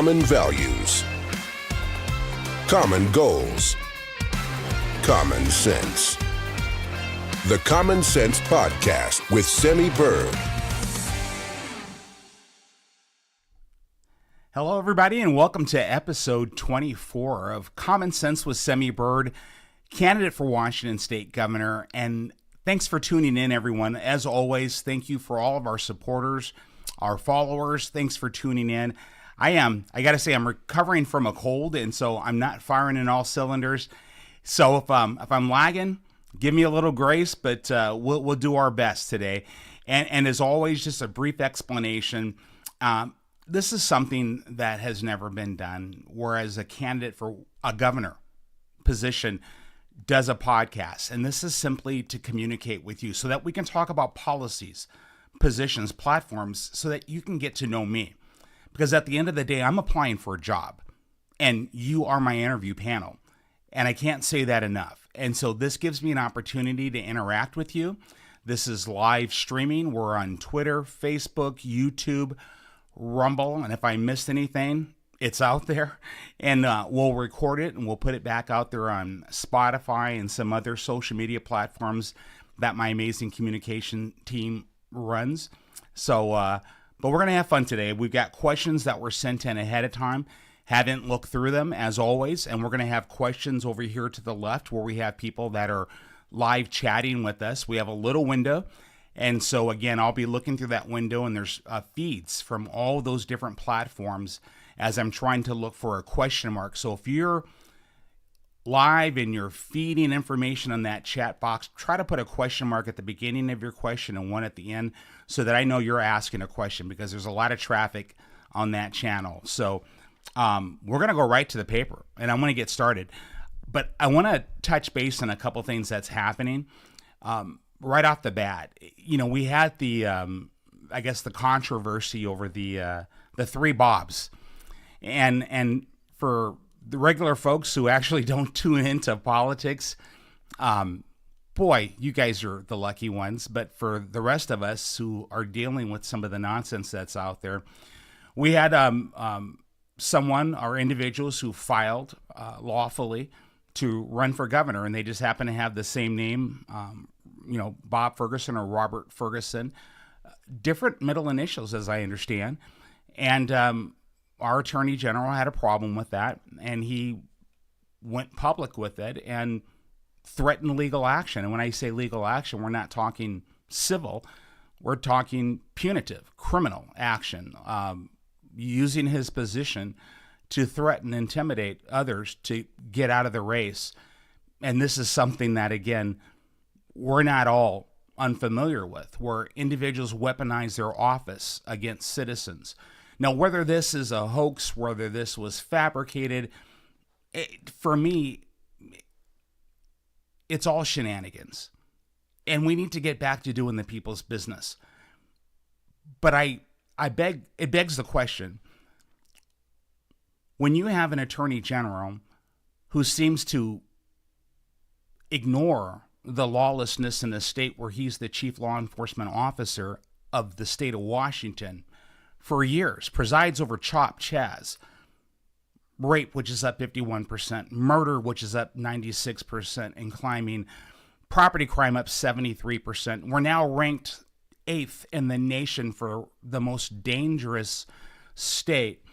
Common values, common goals, common sense. The Common Sense Podcast with Semi Bird. Hello, everybody, and welcome to episode 24 of Common Sense with Semi Bird, candidate for Washington State Governor. And thanks for tuning in, everyone. As always, thank you for all of our supporters, our followers. Thanks for tuning in. I got to say, I'm recovering from a cold, and so I'm not firing in all cylinders. So if I'm lagging, give me a little grace, but we'll do our best today. And as always, just a brief explanation. This is something that has never been done, whereas a candidate for a governor position does a podcast. And this is simply to communicate with you so that we can talk about policies, positions, platforms, so that you can get to know me. Because at the end of the day, I'm applying for a job, and you are my interview panel. And I can't say that enough. And so this gives me an opportunity to interact with you. This is live streaming. We're on Twitter, Facebook, YouTube, Rumble. And if I missed anything, it's out there. And we'll record it and we'll put it back out there on Spotify and some other social media platforms that my amazing communication team runs. So, but we're going to have fun today. We've got questions that were sent in ahead of time. Haven't looked through them, as always. And we're going to have questions over here to the left where we have people that are live chatting with us. We have a little window. And so, again, I'll be looking through that window, and there's feeds from all those different platforms as I'm trying to look for a question mark. So if you're live and you're feeding information on that chat box, try to put a question mark at the beginning of your question and one at the end so that I know you're asking a question, because there's a lot of traffic on that channel. So we're going to go right to the paper, and I'm going to get started. But I want to touch base on a couple things that's happening right off the bat. You know, we had the, I guess, the controversy over the three Bobs. And for the regular folks who actually don't tune into politics, boy, you guys are the lucky ones. But for the rest of us who are dealing with some of the nonsense that's out there, we had someone or individuals who filed lawfully to run for governor, and they just happen to have the same name, Bob Ferguson or Robert Ferguson, different middle initials, as I understand. And our attorney general had a problem with that, and he went public with it and threatened legal action. And when I say legal action, we're not talking civil, we're talking punitive, criminal action, using his position to threaten, intimidate others to get out of the race. And this is something that, again, we're not all unfamiliar with, where individuals weaponize their office against citizens. Now, whether this is a hoax, whether this was fabricated, for me, it's all shenanigans. And we need to get back to doing the people's business. But it begs the question, when you have an attorney general who seems to ignore the lawlessness in the state where he's the chief law enforcement officer of the state of Washington for years, presides over CHOP, Chaz, rape, which is up 51%, murder, which is up 96% and climbing, property crime up 73%. We're now ranked 8th in the nation for the most dangerous state.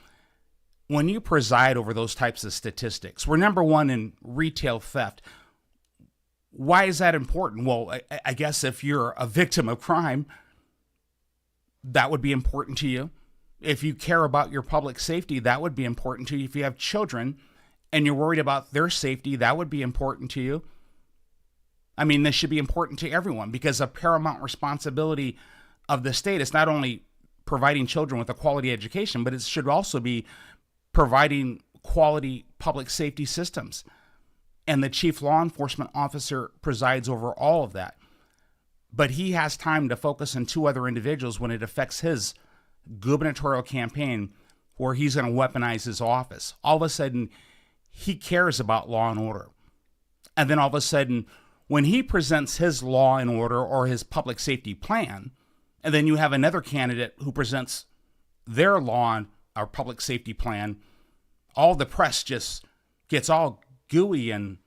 When you preside over those types of statistics, we're number 1 in retail theft. Why is that important? Well, I guess if you're a victim of crime, that would be important to you. If you care about your public safety, that would be important to you. If you have children and you're worried about their safety, that would be important to you. I mean, this should be important to everyone, because a paramount responsibility of the state is not only providing children with a quality education, but it should also be providing quality public safety systems. And the chief law enforcement officer presides over all of that. But he has time to focus on 2 other individuals when it affects his gubernatorial campaign, where he's going to weaponize his office. All of a sudden, he cares about law and order. And then all of a sudden, when he presents his law and order or his public safety plan, and then you have another candidate who presents their law our public safety plan, all the press just gets all gooey and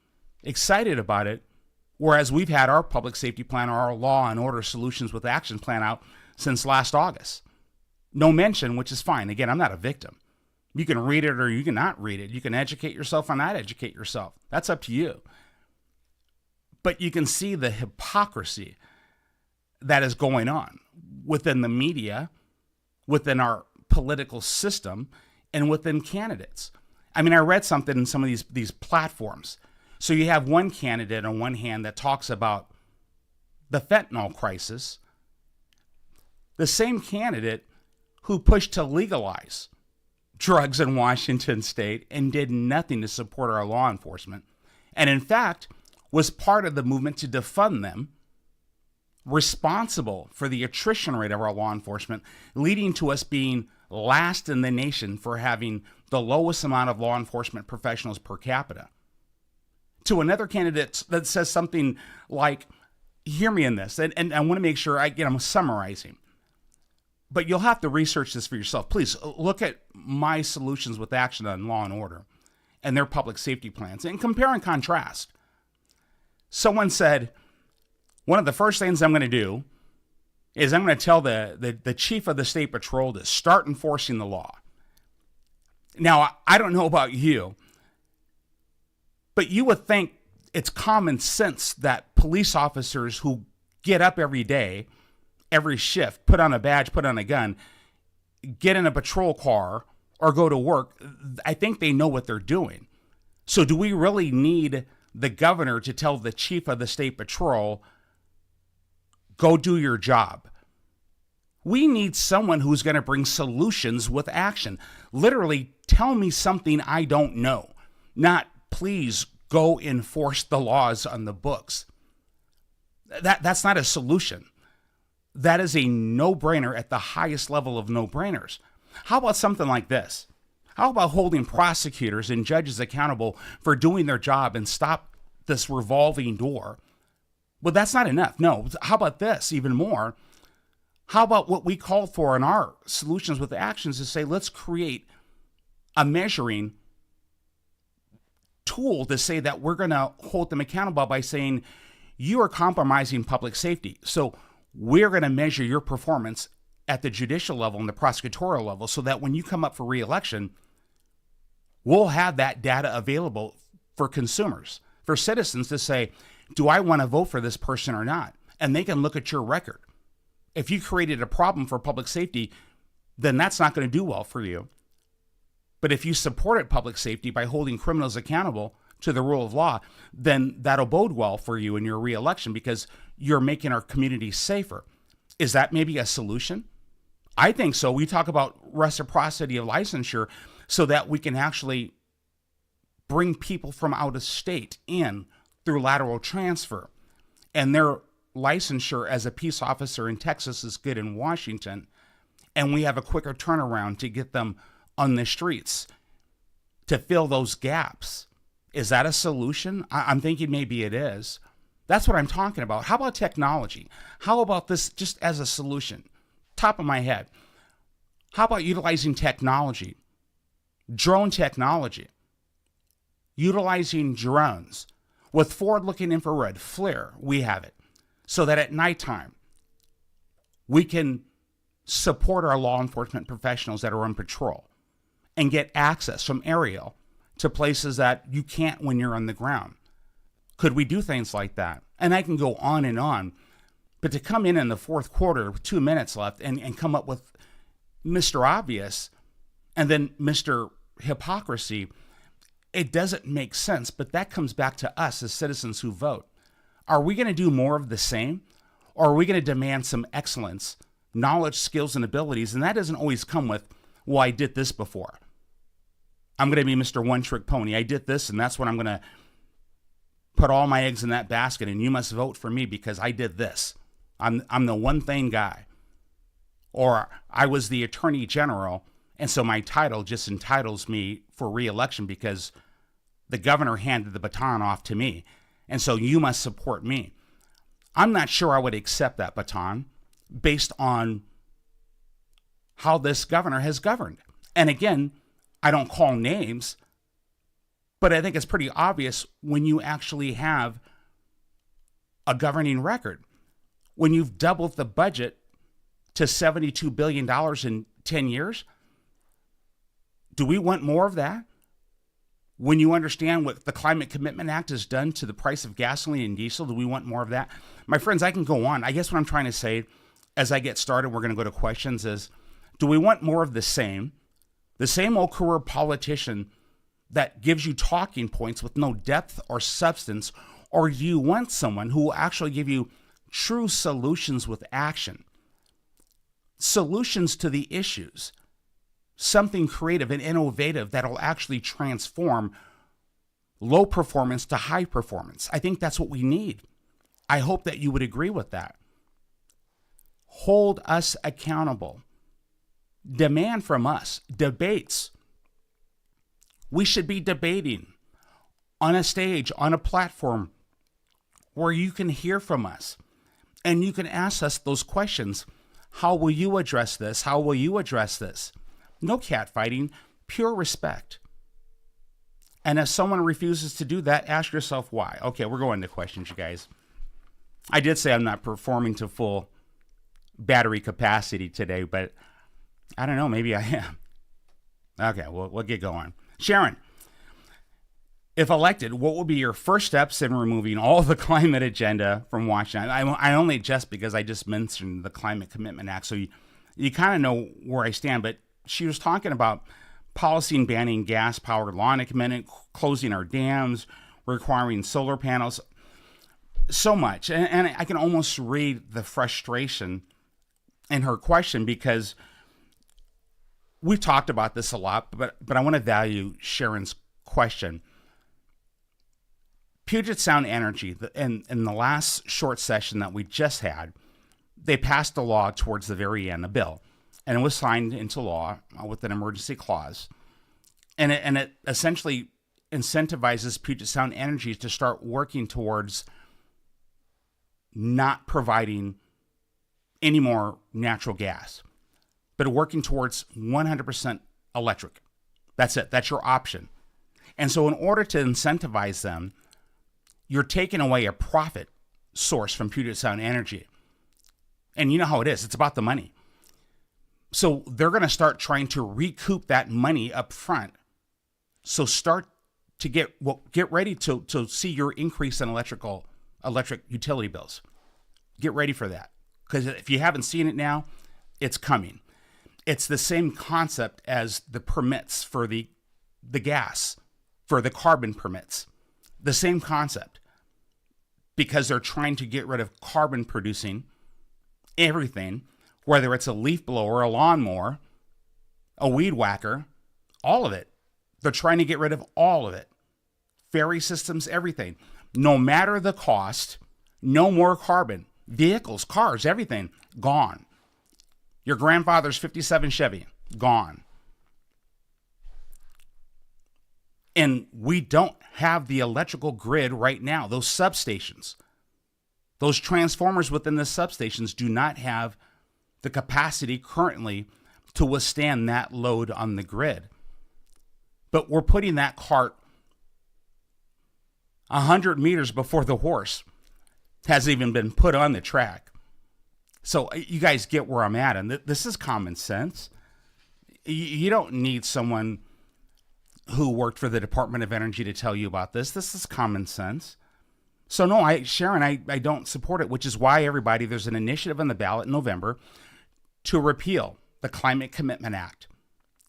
excited about it. Whereas we've had our public safety plan, or our law and order solutions with action plan out since last August. No mention, which is fine. Again, I'm not a victim. You can read it or you can not read it. You can educate yourself or not educate yourself. That's up to you. But you can see the hypocrisy that is going on within the media, within our political system, and within candidates. I mean, I read something in some of these platforms. So you have one candidate on one hand that talks about the fentanyl crisis, the same candidate who pushed to legalize drugs in Washington state and did nothing to support our law enforcement, and in fact was part of the movement to defund them, responsible for the attrition rate of our law enforcement, leading to us being last in the nation for having the lowest amount of law enforcement professionals per capita. To another candidate that says something like, hear me in this, and I want to make sure I'm summarizing, but you'll have to research this for yourself. Please look at my solutions with action on law and order and their public safety plans and compare and contrast. Someone said, one of the first things I'm going to do is I'm going to tell the chief of the state patrol to start enforcing the law. Now, I don't know about you, but you would think it's common sense that police officers who get up every day, every shift, put on a badge, put on a gun, get in a patrol car, or go to work, I think they know what they're doing. So do we really need the governor to tell the chief of the state patrol, go do your job? We need someone who's going to bring solutions with action. Literally, tell me something I don't know. Not, please go enforce the laws on the books. That's not a solution. That is a no-brainer at the highest level of no-brainers. How about something like this? How about holding prosecutors and judges accountable for doing their job and stop this revolving door? Well, that's not enough. No, how about this even more? How about what we call for in our solutions with actions is say, let's create a measuring tool to say that we're going to hold them accountable by saying, you are compromising public safety. So we're going to measure your performance at the judicial level and the prosecutorial level so that when you come up for re-election, we'll have that data available for consumers, for citizens to say, do I want to vote for this person or not? And they can look at your record. If you created a problem for public safety, then that's not going to do well for you. But if you supported public safety by holding criminals accountable to the rule of law, then that'll bode well for you in your re-election because you're making our community safer. Is that maybe a solution? I think so. We talk about reciprocity of licensure so that we can actually bring people from out of state in through lateral transfer. And their licensure as a peace officer in Texas is good in Washington. And we have a quicker turnaround to get them on the streets to fill those gaps. Is that a solution? I'm thinking maybe it is. That's what I'm talking about. How about technology? How about this just as a solution? Top of my head. How about utilizing technology? Drone technology. Utilizing drones. With forward-looking infrared, FLIR, we have it. So that at nighttime, we can support our law enforcement professionals that are on patrol and get access from aerial to places that you can't when you're on the ground. Could we do things like that? And I can go on and on. But to come in the fourth quarter with 2 minutes left and come up with Mr. Obvious and then Mr. Hypocrisy, it doesn't make sense. But that comes back to us as citizens who vote. Are we going to do more of the same? Or are we going to demand some excellence, knowledge, skills, and abilities? And that doesn't always come with, well, I did this before. I'm going to be Mr. One-Trick Pony. I did this, and that's what I'm going to put all my eggs in that basket, and you must vote for me because I did this. I'm the one thing guy. Or I was the Attorney General, and so my title just entitles me for re-election because the governor handed the baton off to me, and so you must support me. I'm not sure I would accept that baton based on how this governor has governed. And again, I don't call names, but I think it's pretty obvious when you actually have a governing record. When you've doubled the budget to $72 billion in 10 years, do we want more of that? When you understand what the Climate Commitment Act has done to the price of gasoline and diesel, do we want more of that? My friends, I can go on. I guess what I'm trying to say as I get started, we're going to go to questions, is do we want more of the same old career politician that gives you talking points with no depth or substance, or do you want someone who will actually give you true solutions with action? Solutions to the issues. Something creative and innovative that'll actually transform low performance to high performance. I think that's what we need. I hope that you would agree with that. Hold us accountable. Demand from us debates. We should be debating on a stage, on a platform where you can hear from us and you can ask us those questions. How will you address this? How will you address this? No catfighting, pure respect. And if someone refuses to do that, ask yourself why. Okay, we're going to questions, you guys. I did say I'm not performing to full battery capacity today, but I don't know, maybe I am. Okay, we'll get going. Sharon, if elected, what will be your first steps in removing all the climate agenda from Washington? I only just because I just mentioned the Climate Commitment Act, so you kind of know where I stand, but she was talking about policy and banning gas-powered lawn equipment, closing our dams, requiring solar panels, so much. And I can almost read the frustration in her question because we've talked about this a lot, but I want to value Sharon's question. Puget Sound Energy, in the last short session that we just had, they passed a law towards the very end, a bill, and it was signed into law with an emergency clause. And it essentially incentivizes Puget Sound Energy to start working towards not providing any more natural gas, but working towards 100% electric. That's it. That's your option. And so in order to incentivize them, you're taking away a profit source from Puget Sound Energy. And you know how it is. It's about the money. So they're going to start trying to recoup that money up front. So start to get ready to see your increase in electric utility bills. Get ready for that. Because if you haven't seen it now, it's coming. It's the same concept as the permits for the gas, for the carbon permits. The same concept. Because they're trying to get rid of carbon producing everything, whether it's a leaf blower, a lawnmower, a weed whacker, all of it. They're trying to get rid of all of it. Ferry systems, everything. No matter the cost, no more carbon. Vehicles, cars, everything, gone. Your grandfather's 57 Chevy, gone. And we don't have the electrical grid right now. Those substations, those transformers within the substations do not have the capacity currently to withstand that load on the grid. But we're putting that cart 100 meters before the horse has even been put on the track. So you guys get where I'm at. And this is common sense. You don't need someone who worked for the Department of Energy to tell you about this. This is common sense. So no, Sharon, I don't support it, which is why there's an initiative on the ballot in November to repeal the Climate Commitment Act.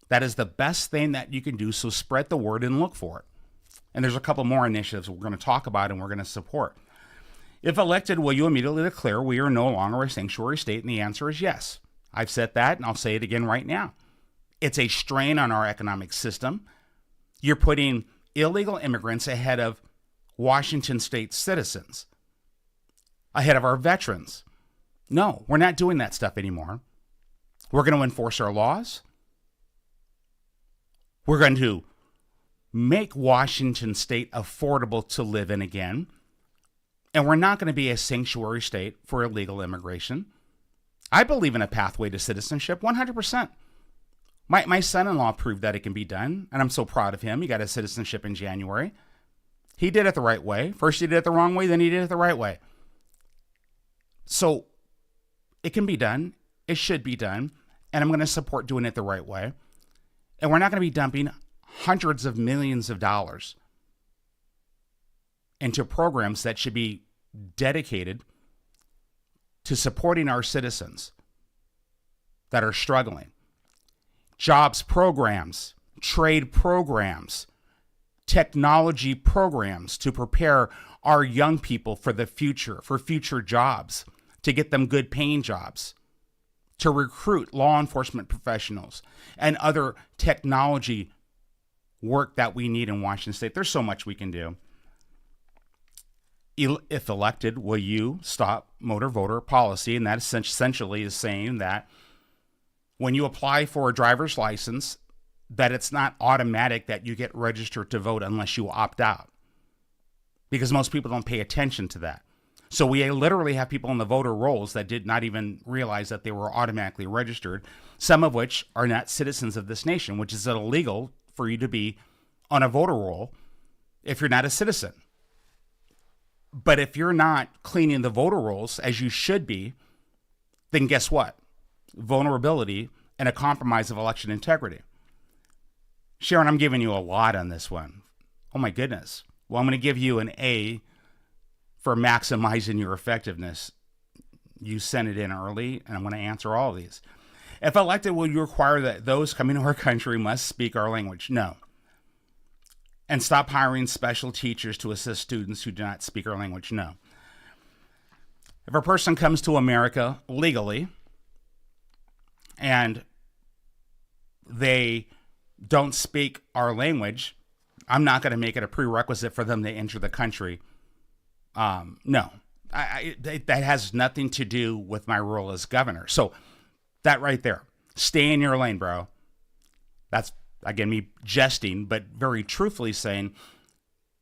That is the best thing that you can do, so spread the word and look for it. And there's a couple more initiatives we're going to talk about and we're going to support. If elected, will you immediately declare we are no longer a sanctuary state? And the answer is yes. I've said that, and I'll say it again right now. It's a strain on our economic system. You're putting illegal immigrants ahead of Washington state citizens, ahead of our veterans. No, we're not doing that stuff anymore. We're going to enforce our laws. We're going to make Washington state affordable to live in again. And we're not going to be a sanctuary state for illegal immigration. I believe in a pathway to citizenship, 100%. My son-in-law proved that it can be done, and I'm so proud of him. He got his citizenship in January. He did it the right way. First he did it the wrong way, then he did it the right way. So it can be done. It should be done. And I'm going to support doing it the right way. And we're not going to be dumping hundreds of millions of dollars into programs that should be dedicated to supporting our citizens that are struggling. Jobs programs, trade programs, technology programs to prepare our young people for the future, for future jobs, to get them good paying jobs, to recruit law enforcement professionals and other technology work that we need in Washington State. There's so much we can do. If elected, will you stop motor voter policy? And that essentially is saying that when you apply for a driver's license, that it's not automatic that you get registered to vote unless you opt out. Because most people don't pay attention to that. So we literally have people in the voter rolls that did not even realize that they were automatically registered, some of which are not citizens of this nation, which is illegal for you to be on a voter roll if you're not a citizen. But if you're not cleaning the voter rolls as you should be, then guess what? Vulnerability and a compromise of election integrity. Sharon, I'm giving you a lot on this one. Oh my goodness. Well, I'm going to give you an A for maximizing your effectiveness. You sent it in early, and I'm going to answer all of these. If elected, will you require that those coming to our country must speak our language? No. And stop hiring special teachers to assist students who do not speak our language? No. If a person comes to America legally and they don't speak our language, I'm not going to make it a prerequisite for them to enter the country. No. That has nothing to do with my role as governor. So that right there, stay in your lane, bro. That's, again, me jesting, but very truthfully saying,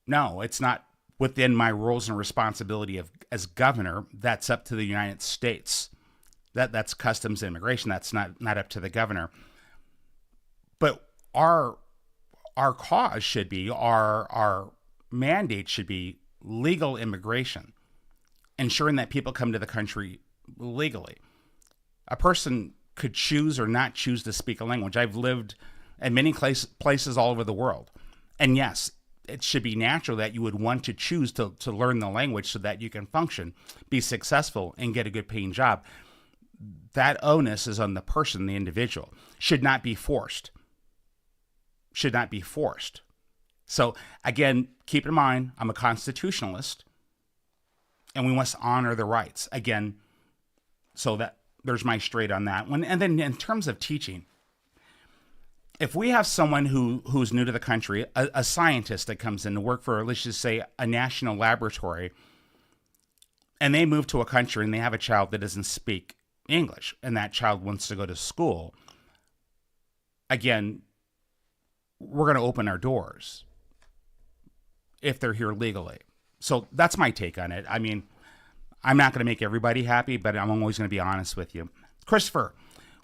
no, it's not within my roles and responsibility as governor. That's up to the United States. That's customs and immigration. That's not up to the governor. But our cause should be, our mandate should be legal immigration, ensuring that people come to the country legally. A person could choose or not choose to speak a language. I've lived in many places all over the world. And yes, it should be natural that you would want to choose to learn the language so that you can function, be successful, and get a good paying job. That onus is on the person, the individual. Should not be forced. Should not be forced. So again, keep in mind, I'm a constitutionalist, and we must honor the rights. Again, so that there's my straight on that one. And then in terms of teaching, if we have someone who's new to the country, a scientist that comes in to work for, let's just say, a national laboratory, and they move to a country and they have a child that doesn't speak English, and that child wants to go to school, again, we're going to open our doors if they're here legally. So that's my take on it. I mean, I'm not going to make everybody happy, but I'm always going to be honest with you. Christopher,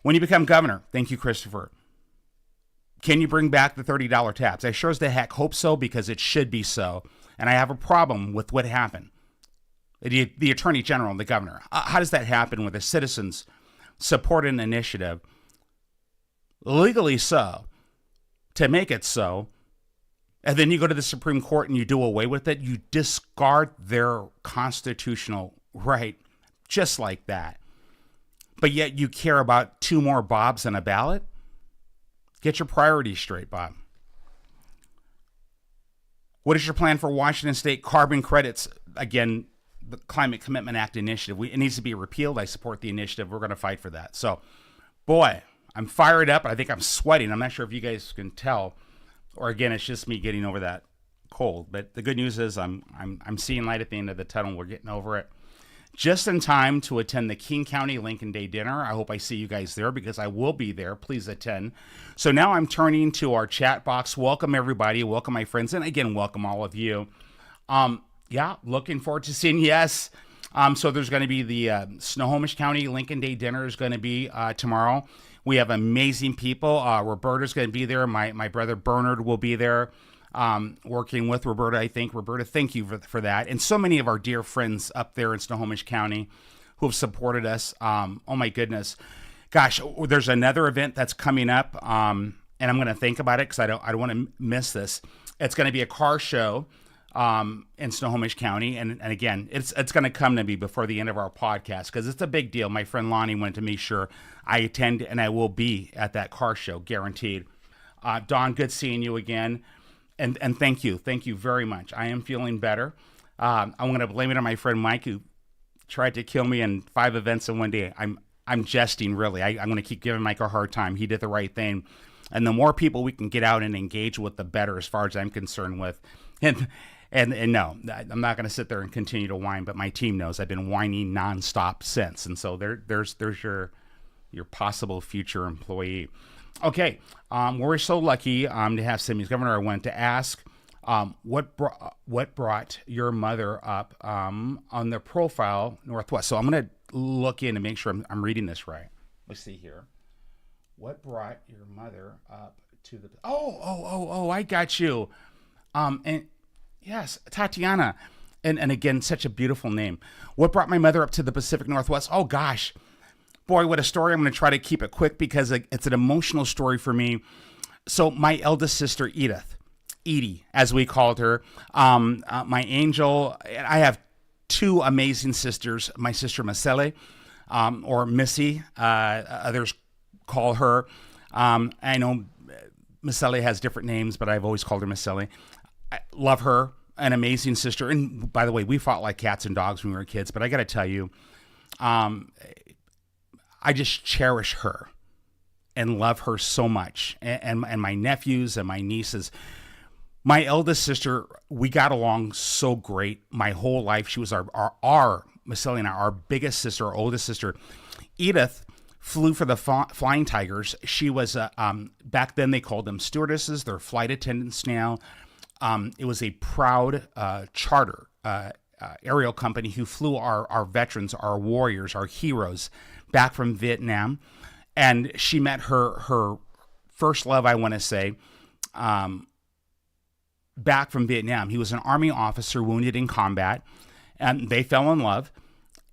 when you become governor, thank you, Christopher, can you bring back the $30 tax? I sure as the heck hope so, because it should be so. And I have a problem with what happened. The Attorney General and the governor. How does that happen with the citizens support an initiative, legally so, to make it so, and then you go to the Supreme Court and you do away with it? You discard their constitutional right just like that. But yet you care about 2 more Bobs on a ballot? Get your priorities straight, Bob. What is your plan for Washington State carbon credits? Again, the Climate Commitment Act initiative. It needs to be repealed. I support the initiative. We're going to fight for that. So, boy, I'm fired up. I think I'm sweating. I'm not sure if you guys can tell, or again, it's just me getting over that cold. But the good news is I'm seeing light at the end of the tunnel. We're getting over it. Just in time to attend the King County Lincoln Day dinner. I hope I see you guys there, because I will be there. Please attend. So now I'm turning to our chat box. Welcome, everybody. Welcome, my friends. And again, welcome all of you. Yeah, looking forward to seeing, yes, So there's going to be the Snohomish County Lincoln Day dinner is going to be tomorrow. We have amazing people. Roberta's going to be there. My brother Bernard will be there, working with Roberta, I think. Roberta, thank you for that. And so many of our dear friends up there in Snohomish County who have supported us. Oh, my goodness. Gosh, there's another event that's coming up, and I'm going to think about it because I don't want to miss this. It's going to be a car show in Snohomish County. And again, it's going to come to me before the end of our podcast because it's a big deal. My friend Lonnie wanted to make sure I attend and I will be at that car show, guaranteed. Don, good seeing you again. And thank you. Thank you very much. I am feeling better. I'm going to blame it on my friend Mike who tried to kill me in 5 events in one day. I'm jesting, really. I'm going to keep giving Mike a hard time. He did the right thing. And the more people we can get out and engage with, the better, as far as I'm concerned with. And no, I'm not going to sit there and continue to whine, but my team knows I've been whining nonstop since. And so there's your possible future employee. Okay, we're so lucky to have Semi as governor. I wanted to ask, what brought your mother up on the profile Northwest? So I'm going to look in and make sure I'm reading this right. Let's see here. What brought your mother up to the... Oh, I got you. And yes, Tatiana. And again, such a beautiful name. What brought my mother up to the Pacific Northwest? Oh, gosh. Boy, what a story. I'm going to try to keep it quick because it's an emotional story for me. So my eldest sister, Edie, as we called her, my angel. I have 2 amazing sisters. My sister, Masele, or Missy, others call her. I know Masele has different names, but I've always called her Masele. I love her, an amazing sister. And by the way, we fought like cats and dogs when we were kids, but I got to tell you, I just cherish her and love her so much. And my nephews and my nieces. My eldest sister, we got along so great my whole life. She was our Masele and I, our biggest sister, our oldest sister. Edith flew for the Flying Tigers. She was, back then they called them stewardesses. They're flight attendants now. It was a proud charter aerial company who flew our veterans, our warriors, our heroes back from Vietnam. And she met her first love, I want to say, back from Vietnam. He was an Army officer wounded in combat, and they fell in love.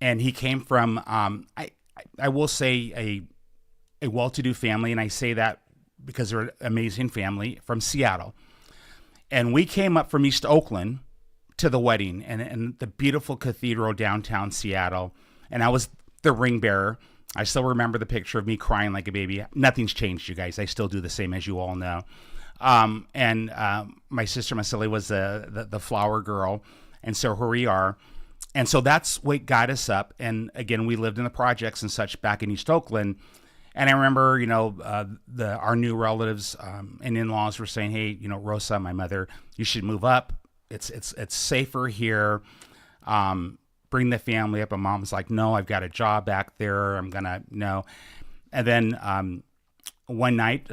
And he came from, I will say, a well-to-do family, and I say that because they're an amazing family, from Seattle. And we came up from East Oakland to the wedding and the beautiful cathedral downtown Seattle. And I was the ring bearer. I still remember the picture of me crying like a baby. Nothing's changed, you guys. I still do the same, as you all know. And my sister Masele was the flower girl, and so here we are. And so that's what got us up. And again, we lived in the projects and such back in East Oakland. And I remember, our new relatives and in-laws were saying, "Hey, Rosa, my mother, you should move up. It's safer here. Bring the family up." And Mom was like, "No, I've got a job back there. I'm gonna no." And then one night,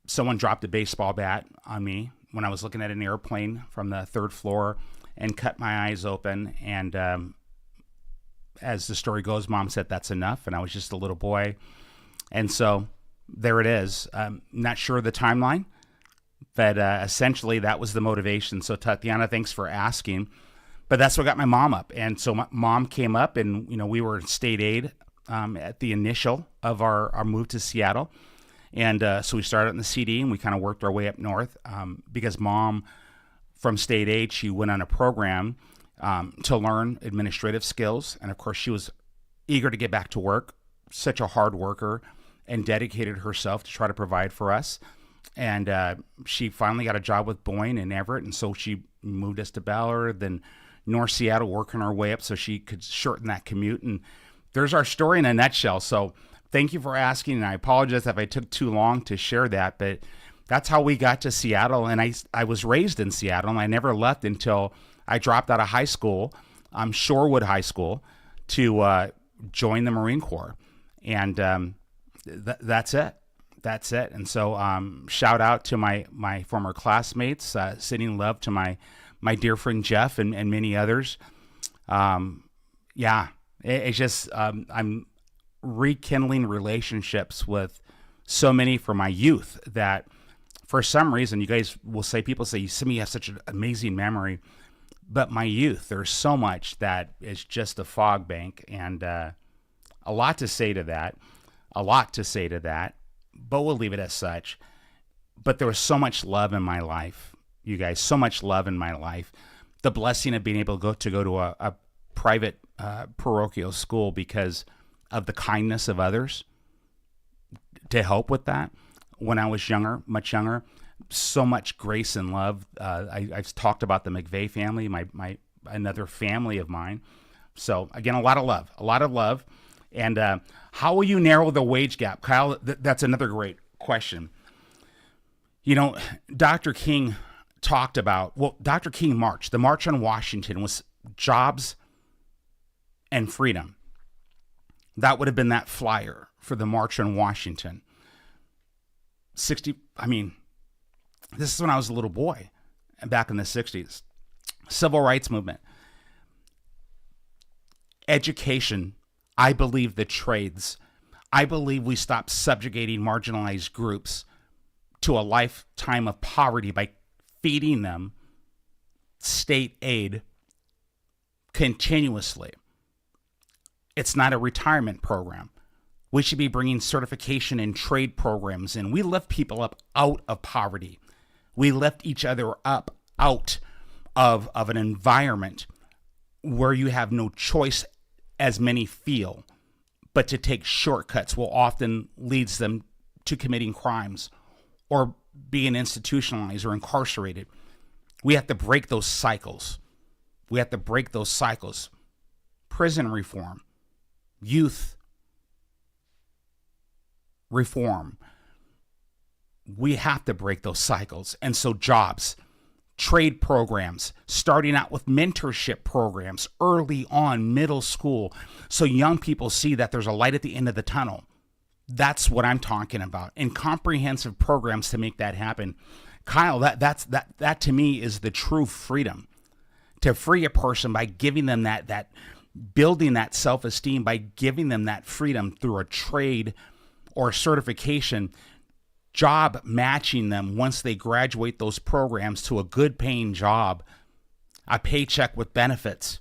someone dropped a baseball bat on me when I was looking at an airplane from the 3rd floor and cut my eyes open. And as the story goes, Mom said, "That's enough." And I was just a little boy. And so there it is. Not sure of the timeline, but essentially that was the motivation. So Tatiana, thanks for asking. But that's what got my mom up. And so my mom came up, and we were in state aid at the initial of our move to Seattle. And so we started in the CD, and we kind of worked our way up north because Mom, from state aid, she went on a program to learn administrative skills. And of course, she was eager to get back to work, such a hard worker, and dedicated herself to try to provide for us. And she finally got a job with Boeing in Everett. And so she moved us to Ballard, then North Seattle, working our way up so she could shorten that commute. And there's our story in a nutshell. So thank you for asking. And I apologize if I took too long to share that, but that's how we got to Seattle. And I was raised in Seattle, and I never left until I dropped out of high school, Shorewood High School, to join the Marine Corps. And that's it. That's it. And so shout out to my former classmates, sending love to my dear friend Jeff and many others. Yeah, it's just I'm rekindling relationships with so many from my youth that for some reason, you guys will say, people say, Simi, you have such an amazing memory. But my youth, there's so much that is just a fog bank, and a lot to say to that, but we'll leave it as such. But there was so much love in my life, you guys, so much love in my life. The blessing of being able to go to a private parochial school because of the kindness of others to help with that. When I was younger, much younger, so much grace and love. I've talked about the McVeigh family, my another family of mine. So again, a lot of love. And how will you narrow the wage gap, Kyle? That's another great question. You know, Dr. King talked about, Dr. King marched. The March on Washington was jobs and freedom. That would have been that flyer for the March on Washington. This is when I was a little boy, back in the 60s. Civil rights movement. Education. I believe the trades. I believe we stop subjugating marginalized groups to a lifetime of poverty by feeding them state aid continuously. It's not a retirement program. We should be bringing certification and trade programs in. We lift people up out of poverty. We lift each other up out of an environment where you have no choice, as many feel, but to take shortcuts will often leads them to committing crimes or being institutionalized or incarcerated. We have to break those cycles. Prison reform, youth reform. We have to break those cycles. And so jobs, trade programs, starting out with mentorship programs early on, middle school, so young people see that there's a light at the end of the tunnel. That's what I'm talking about. And comprehensive programs to make that happen. Kyle, that to me is the true freedom. To free a person by giving them that building that self-esteem, by giving them that freedom through a trade or certification, job matching them once they graduate those programs to a good paying job, a paycheck with benefits.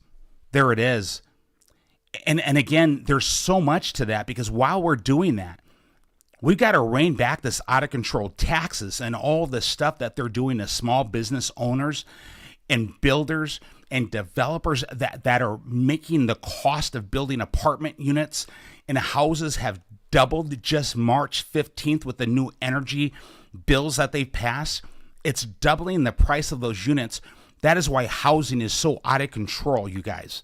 There it is. And again, there's so much to that, because while we're doing that, we've got to rein back this out of control taxes and all the stuff that they're doing to small business owners and builders and developers that are making the cost of building apartment units and houses have doubled just March 15th with the new energy bills that they've passed. It's doubling the price of those units. That is why housing is so out of control, you guys.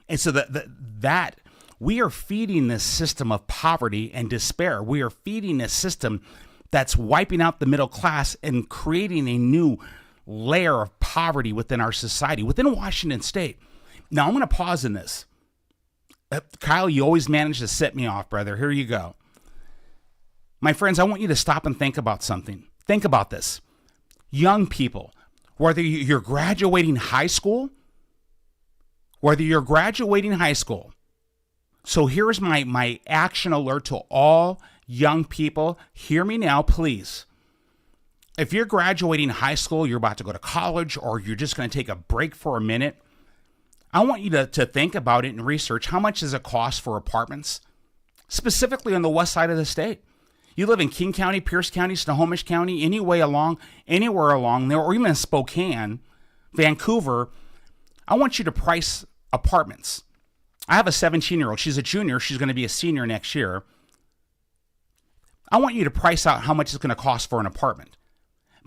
And so that we are feeding this system of poverty and despair. We are feeding a system that's wiping out the middle class and creating a new layer of poverty within our society, within Washington State. Now, I'm going to pause in this. Kyle, you always manage to set me off, brother. Here you go. My friends, I want you to stop and think about something. Think about this. Young people, whether you're graduating high school, so here's my action alert to all young people. Hear me now, please. If you're graduating high school, you're about to go to college, or you're just going to take a break for a minute, I want you to think about it and research how much does it cost for apartments, specifically on the west side of the state. You live in King County, Pierce County, Snohomish County, anywhere along there, or even in Spokane, Vancouver. I want you to price apartments. I have a 17-year-old. She's a junior. She's going to be a senior next year. I want you to price out how much it's going to cost for an apartment.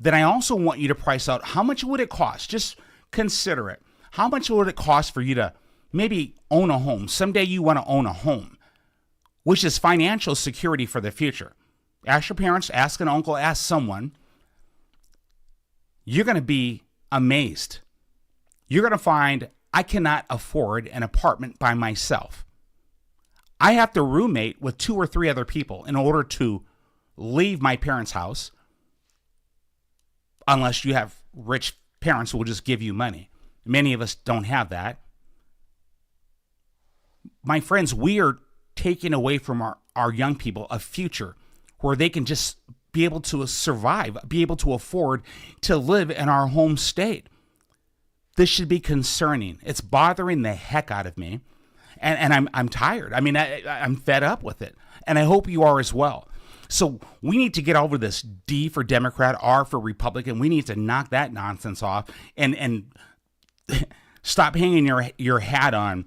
Then I also want you to price out how much would it cost. Just consider it. How much would it cost for you to maybe own a home? Someday you want to own a home, which is financial security for the future. Ask your parents, ask an uncle, ask someone. You're going to be amazed. You're going to find I cannot afford an apartment by myself. I have to roommate with 2 or 3 other people in order to leave my parents' house, unless you have rich parents who will just give you money. Many of us don't have that. my friends, we are taking away from our young people a future where they can just be able to survive, be able to afford to live in our home state. This should be concerning. It's bothering the heck out of me. And I'm tired. I mean, I'm fed up with it. And I hope you are as well. So we need to get over this D for Democrat, R for Republican. We need to knock that nonsense off and stop hanging your hat on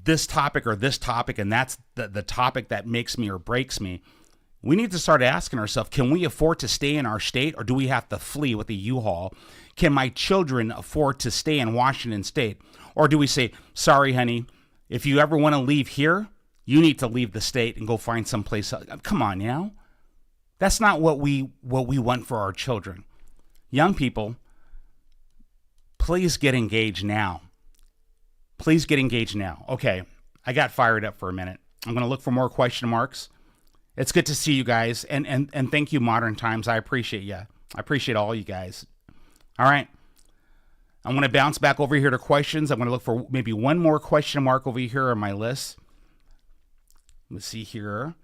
this topic or this topic, and that's the topic that makes me or breaks me. We need to start asking ourselves, can we afford to stay in our state, or do we have to flee with a U-Haul? Can my children afford to stay in Washington State? Or do we say, sorry, honey, if you ever want to leave here, you need to leave the state and go find someplace else. Come on now. That's not what we want for our children. Young people, please get engaged now. Please get engaged now. Okay, I got fired up for a minute. I'm going to look for more question marks. It's good to see you guys, and thank you, Modern Times. I appreciate you. I appreciate all you guys. All right. I'm going to bounce back over here to questions. I'm going to look for maybe one more question mark over here on my list. Let's see here.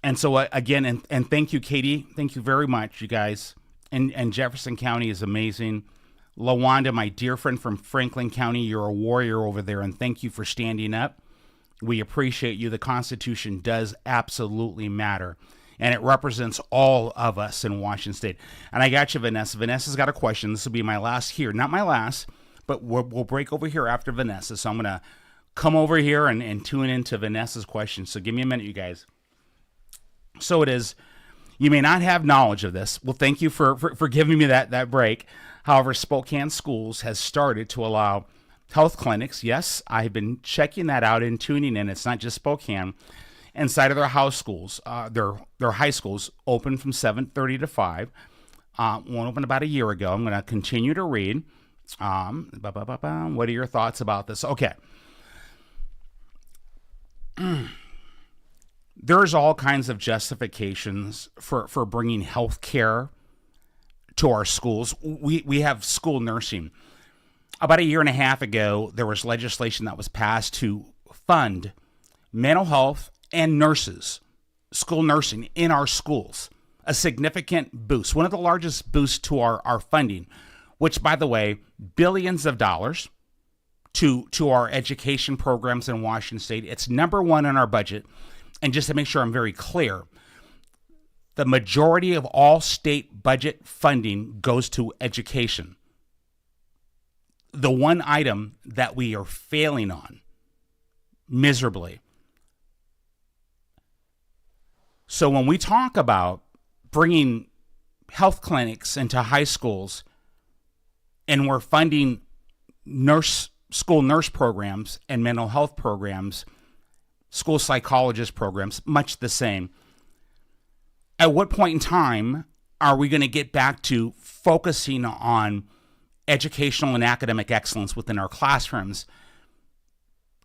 And so, again, and thank you, Katie. Thank you very much, you guys. And Jefferson County is amazing. LaWanda, my dear friend from Franklin County, you're a warrior over there, and thank you for standing up. We appreciate you. The Constitution does absolutely matter, and it represents all of us in Washington State. And I got you, Vanessa. Vanessa's got a question. This will be my last here. Not my last, but we'll break over here after Vanessa. So I'm going to come over here and tune into Vanessa's question. So give me a minute, you guys. So it is, you may not have knowledge of this. Well, thank you for giving me that break. However, Spokane Schools has started to allow health clinics. Yes, I've been checking that out and tuning in. It's not just Spokane. Inside of their house schools, their high schools open from 7:30 to 5. One opened about a year ago. I'm going to continue to read. What are your thoughts about this? Okay. There's all kinds of justifications for bringing health care to our schools. We have school nursing. About a year and a half ago, there was legislation that was passed to fund mental health and nurses, school nursing in our schools. A significant boost, one of the largest boosts to our funding, which, by the way, billions of dollars to our education programs in Washington State. It's number one in our budget. And just to make sure I'm very clear, the majority of all state budget funding goes to education. The one item that we are failing on miserably. So when we talk about bringing health clinics into high schools and we're funding school nurse programs and mental health programs, school psychologist programs, much the same. At what point in time are we going to get back to focusing on educational and academic excellence within our classrooms,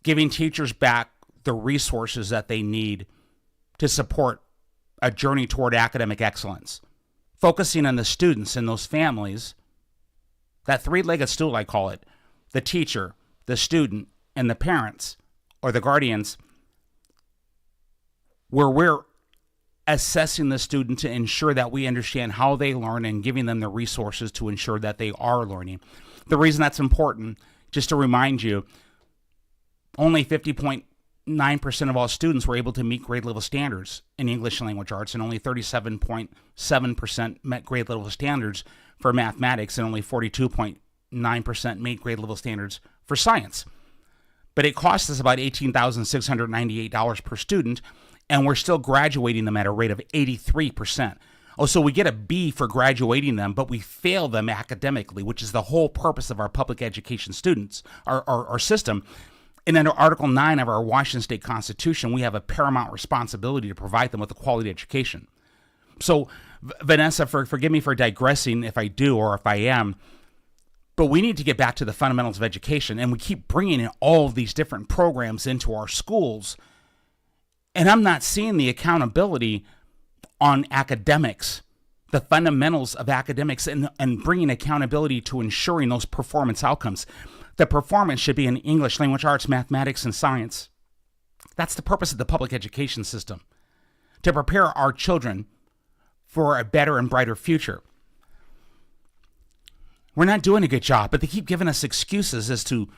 giving teachers back the resources that they need to support a journey toward academic excellence, focusing on the students and those families, that three-legged stool, I call it, the teacher, the student, and the parents or the guardians, where we're assessing the student to ensure that we understand how they learn and giving them the resources to ensure that they are learning. The reason that's important, just to remind you, only 50.9% of all students were able to meet grade level standards in English and language arts, and only 37.7% met grade level standards for mathematics, and only 42.9% made grade level standards for science. But it costs us about $18,698 per student, and we're still graduating them at a rate of 83%. Oh, so we get a B for graduating them, but we fail them academically, which is the whole purpose of our public education students, our system. And under Article 9 of our Washington State Constitution, we have a paramount responsibility to provide them with a quality education. So, Vanessa, forgive me for digressing if I do or if I am, but we need to get back to the fundamentals of education, and we keep bringing in all of these different programs into our schools, and I'm not seeing the accountability on academics, the fundamentals of academics, and bringing accountability to ensuring those performance outcomes. The performance should be in English, language arts, mathematics, and science. That's the purpose of the public education system, to prepare our children for a better and brighter future. We're not doing a good job, but they keep giving us excuses as to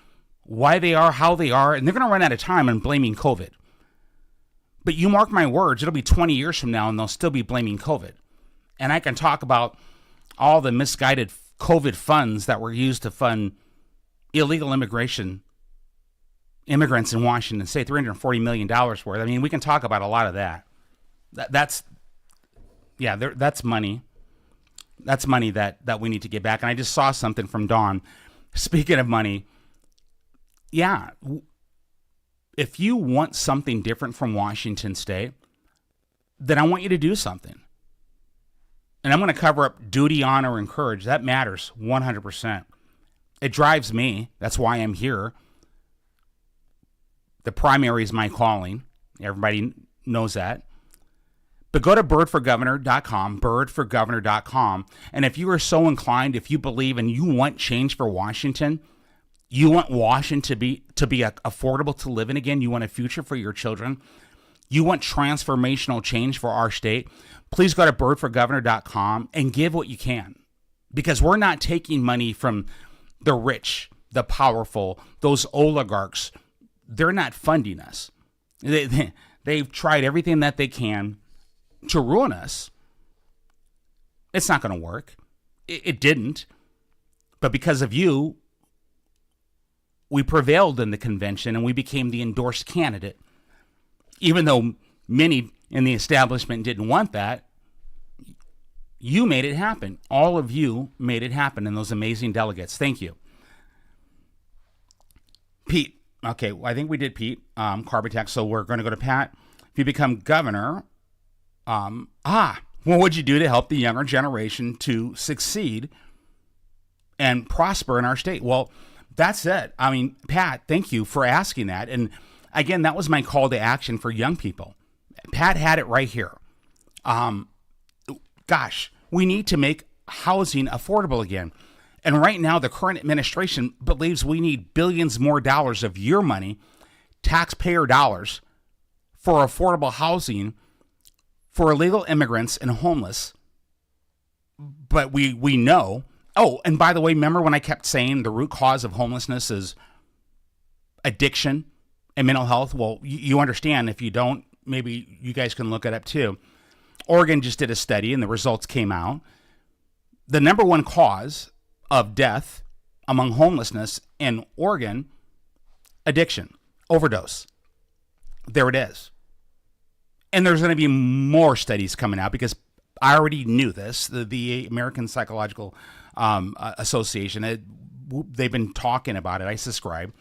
why they are, how they are, and they're going to run out of time on blaming COVID. But you mark my words, it'll be 20 years from now and they'll still be blaming COVID. And I can talk about all the misguided COVID funds that were used to fund illegal immigrants in Washington State, $340 million worth. I mean, we can talk about a lot of that. That's money. That's money that we need to get back. And I just saw something from Dawn. Speaking of money, yeah, if you want something different from Washington State, then I want you to do something. And I'm going to cover up duty, honor, and courage. That matters 100%. It drives me. That's why I'm here. The primary is my calling. Everybody knows that. But go to birdforgovernor.com, birdforgovernor.com. And if you are so inclined, if you believe and you want change for Washington, you want Washington to be affordable to live in again, you want a future for your children, you want transformational change for our state, please go to birdforgovernor.com and give what you can. Because we're not taking money from the rich, the powerful, those oligarchs. They're not funding us. They've tried everything that they can to ruin us. It's not going to work. It didn't. But because of you, we prevailed in the convention and we became the endorsed candidate. Even though many in the establishment didn't want that, you made it happen. All of you made it happen in those amazing delegates. Thank you. Pete. Okay, well, I think we did Pete, Carbotech, so we're going to go to Pat. If you become governor, what would you do to help the younger generation to succeed and prosper in our state? Well, that's it. I mean, Pat, thank you for asking that. And again, that was my call to action for young people. Pat had it right here. We need to make housing affordable again. And right now, the current administration believes we need billions more dollars of your money, taxpayer dollars, for affordable housing for illegal immigrants and homeless. But we know. Oh, and by the way, remember when I kept saying the root cause of homelessness is addiction and mental health? Well, you understand. If you don't, maybe you guys can look it up too. Oregon just did a study and the results came out. The number one cause of death among homelessness in Oregon, addiction, overdose. There it is. And there's going to be more studies coming out because I already knew this. The American Psychological Association, they've been talking about it. I subscribe.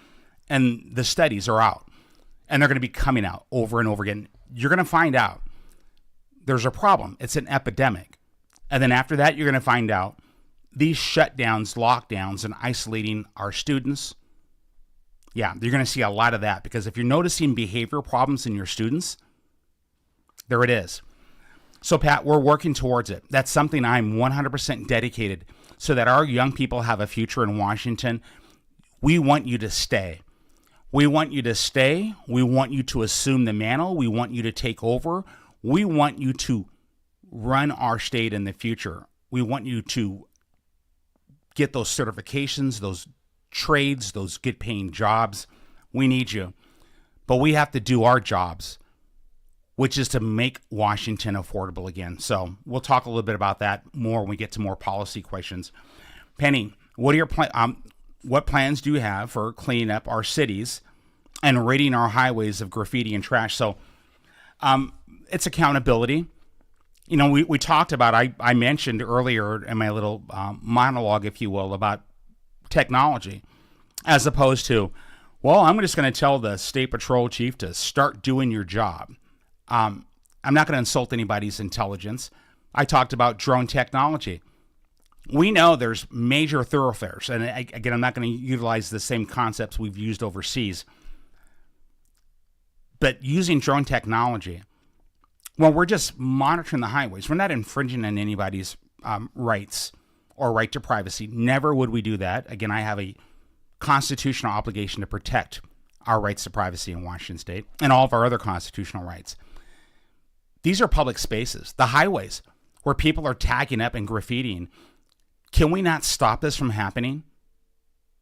And the studies are out. And they're going to be coming out over and over again. You're going to find out there's a problem. It's an epidemic. And then after that, you're going to find out these shutdowns, lockdowns, and isolating our students. Yeah, you're going to see a lot of that because if you're noticing behavior problems in your students, there it is. So, Pat, we're working towards it. That's something I'm 100% dedicated so that our young people have a future in Washington. We want you to stay. We want you to stay. We want you to assume the mantle. We want you to take over. We want you to run our state in the future. We want you to get those certifications, those trades, those good paying jobs. We need you. But we have to do our jobs, which is to make Washington affordable again. So we'll talk a little bit about that more when we get to more policy questions. Penny, what are your what plans do you have for cleaning up our cities and ridding our highways of graffiti and trash? So it's accountability. You know, we talked about, I mentioned earlier in my little monologue, if you will, about technology, as opposed to, well, I'm just going to tell the state patrol chief to start doing your job. I'm not going to insult anybody's intelligence. I talked about drone technology. We know there's major thoroughfares, and again, I'm not going to utilize the same concepts we've used overseas, but using drone technology, well, we're just monitoring the highways. We're not infringing on anybody's rights or right to privacy. Never would we do that. Again, I have a constitutional obligation to protect our rights to privacy in Washington state and all of our other constitutional rights. These are public spaces, the highways, where people are tagging up and graffitiing. Can we not stop this from happening?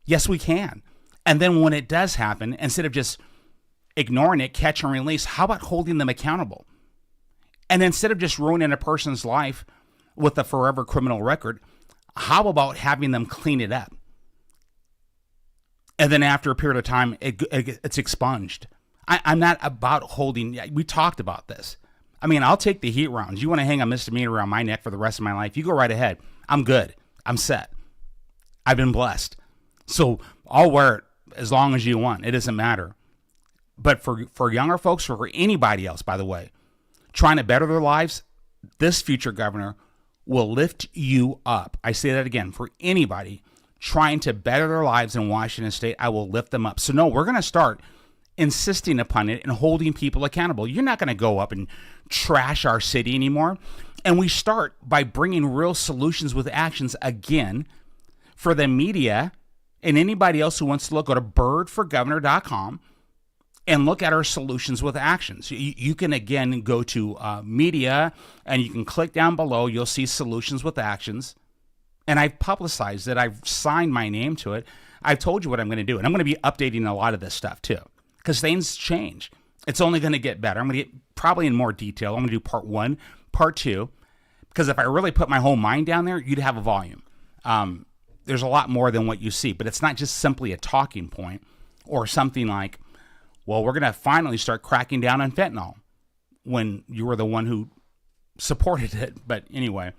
Yes, we can. And then when it does happen, instead of just ignoring it, catch and release, how about holding them accountable? And instead of just ruining a person's life with a forever criminal record, how about having them clean it up? And then after a period of time, it's expunged. I'm not about holding, we talked about this. I mean, I'll take the heat rounds. You want to hang a misdemeanor around my neck for the rest of my life? You go right ahead. I'm good. I'm set. I've been blessed. So I'll wear it as long as you want. It doesn't matter. But for younger folks, or for anybody else, by the way, trying to better their lives, this future governor will lift you up. I say that again. For anybody trying to better their lives in Washington state, I will lift them up. So no, we're going to start insisting upon it and holding people accountable. You're not going to go up and trash our city anymore. And we start by bringing real solutions with actions again for the media and anybody else who wants to look. Go to birdforgovernor.com and look at our solutions with actions. You can, again, go to media and you can click down below. You'll see solutions with actions. And I've publicized it. I've signed my name to it. I've told you what I'm going to do. And I'm going to be updating a lot of this stuff too, because things change. It's only going to get better. I'm going to get probably in more detail. I'm going to do part 1, part 2, because if I really put my whole mind down there, you'd have a volume. There's a lot more than what you see, but it's not just simply a talking point or something like, well, we're going to finally start cracking down on fentanyl when you were the one who supported it. But anyway,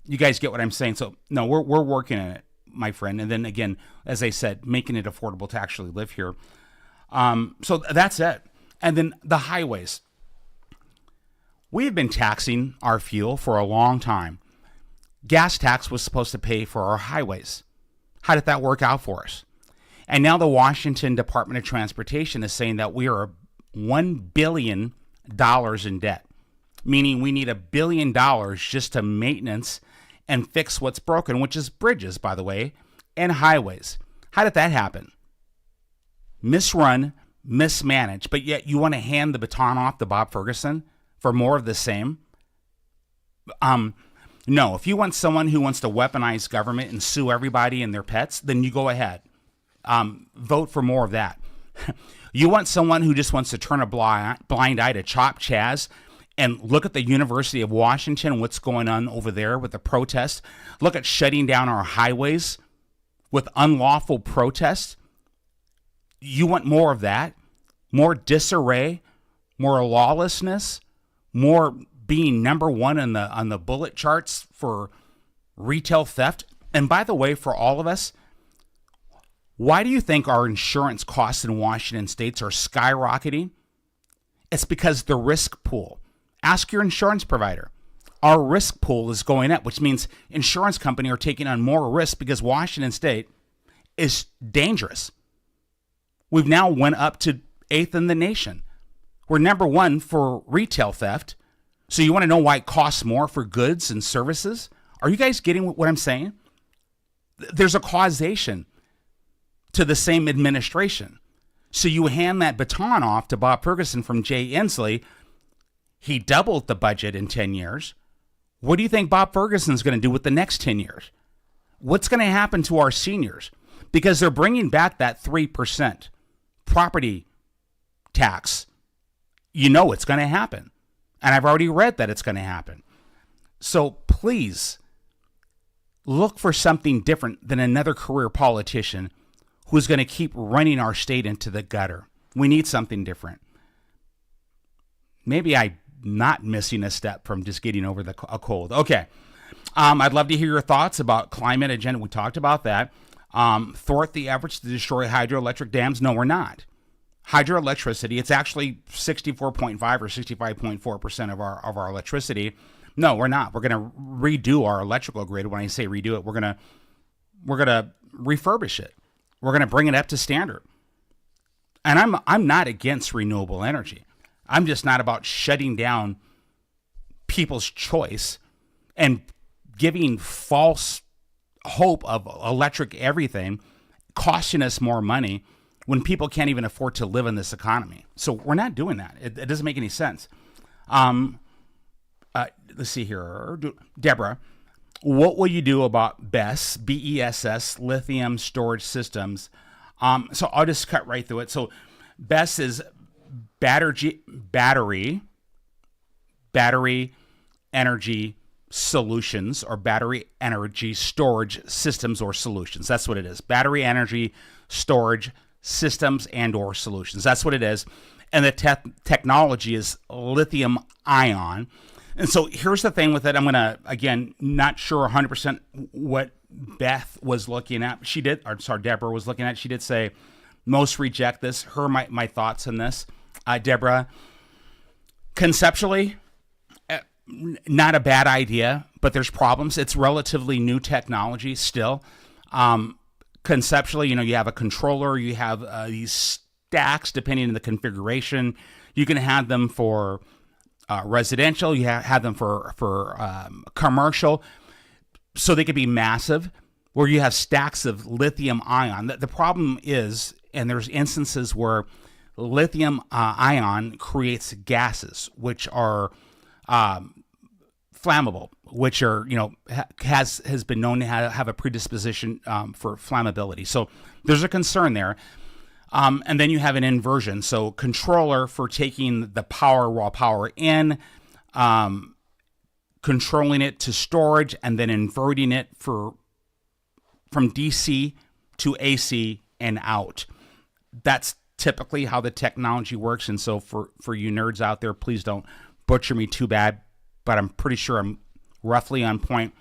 you guys get what I'm saying. So no, we're working on it, my friend. And then again, as I said, making it affordable to actually live here. So that's it. And then the highways. We have been taxing our fuel for a long time. Gas tax was supposed to pay for our highways. How did that work out for us? And now the Washington Department of Transportation is saying that we are $1 billion in debt, meaning we need $1 billion just to maintenance and fix what's broken, which is bridges, by the way, and highways. How did that happen? Misrun, mismanaged, but yet you want to hand the baton off to Bob Ferguson for more of the same? No, if you want someone who wants to weaponize government and sue everybody and their pets, then you go ahead. Vote for more of that. You want someone who just wants to turn a blind eye to Chop Chaz and look at the University of Washington, what's going on over there with the protests. Look at shutting down our highways with unlawful protests. You want more of that, more disarray, more lawlessness, more being number one on the bullet charts for retail theft. And by the way, for all of us, why do you think our insurance costs in Washington state are skyrocketing? It's because the risk pool. Ask your insurance provider. Our risk pool is going up, which means insurance companies are taking on more risk because Washington state is dangerous. We've now went up to 8th in the nation. We're number 1 for retail theft. So you want to know why it costs more for goods and services? Are you guys getting what I'm saying? There's a causation to the same administration. So you hand that baton off to Bob Ferguson from Jay Inslee. He doubled the budget in 10 years. What do you think Bob Ferguson's going to do with the next 10 years? What's going to happen to our seniors? Because they're bringing back that 3% property tax. You know it's going to happen. And I've already read that it's going to happen. So please look for something different than another career politician who's going to keep running our state into the gutter. We need something different. Maybe I'm not missing a step from just getting over a cold. Okay. I'd love to hear your thoughts about climate agenda. We talked about that. Thwart the efforts to destroy hydroelectric dams. No, we're not. Hydroelectricity, it's actually 64.5 or 65.4% of our electricity. No, we're not. We're going to redo our electrical grid. When I say redo it, we're going to refurbish it. We're going to bring it up to standard. And I'm not against renewable energy. I'm just not about shutting down people's choice and giving false hope of electric everything, costing us more money, when people can't even afford to live in this economy. So we're not doing that. It doesn't make any sense. Let's see here. Deborah, what will you do about BESS, BESS, lithium storage systems? So I'll just cut right through it. So BESS is battery energy solutions, or battery energy storage systems or solutions. That's what it is. Battery energy storage systems and or solutions. That's what it is. And the technology is lithium ion. And so here's the thing with it. I'm going to, again, not sure 100% what Beth was looking at. Deborah was looking at. She did say most reject this. My thoughts on this. Deborah, conceptually, not a bad idea, but there's problems. It's relatively new technology still. Conceptually, you have a controller, you have these stacks depending on the configuration. You can have them for residential, you have them for commercial, so they could be massive, where you have stacks of lithium ion. The problem is, and there's instances where lithium ion creates gases, which are flammable, which are, has been known to have a predisposition for flammability. So there's a concern there. And then you have an inversion. So controller for taking the raw power in, controlling it to storage, and then inverting it from DC to AC and out. That's typically how the technology works. And so for you nerds out there, please don't butcher me too bad, but I'm pretty sure I'm roughly on point.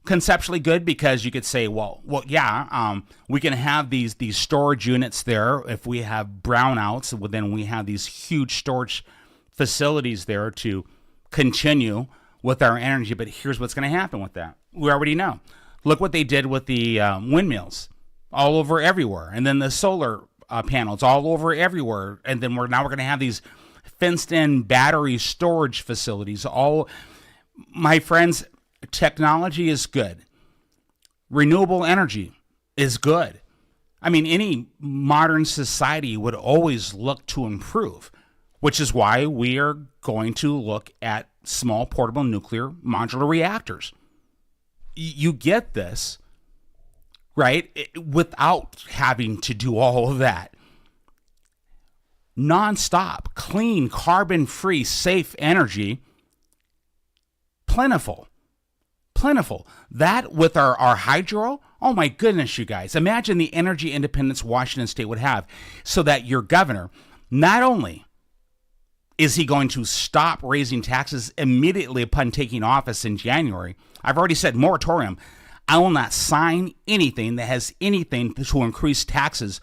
Conceptually good, because you could say, we can have these storage units there. If we have brownouts, well, then we have these huge storage facilities there to continue with our energy. But here's what's going to happen with that. We already know. Look what they did with the windmills all over everywhere, and then the solar panels all over everywhere, and then we're going to have these fenced-in battery storage facilities. My friends, technology is good. Renewable energy is good. I mean, any modern society would always look to improve, which is why we are going to look at small portable nuclear modular reactors. You get this, right? Without having to do all of that. Non-stop, clean, carbon-free, safe energy, plentiful. That with our hydro, oh my goodness, you guys. Imagine the energy independence Washington State would have, so that your governor, not only is he going to stop raising taxes immediately upon taking office in January, I've already said moratorium. I will not sign anything that has anything to increase taxes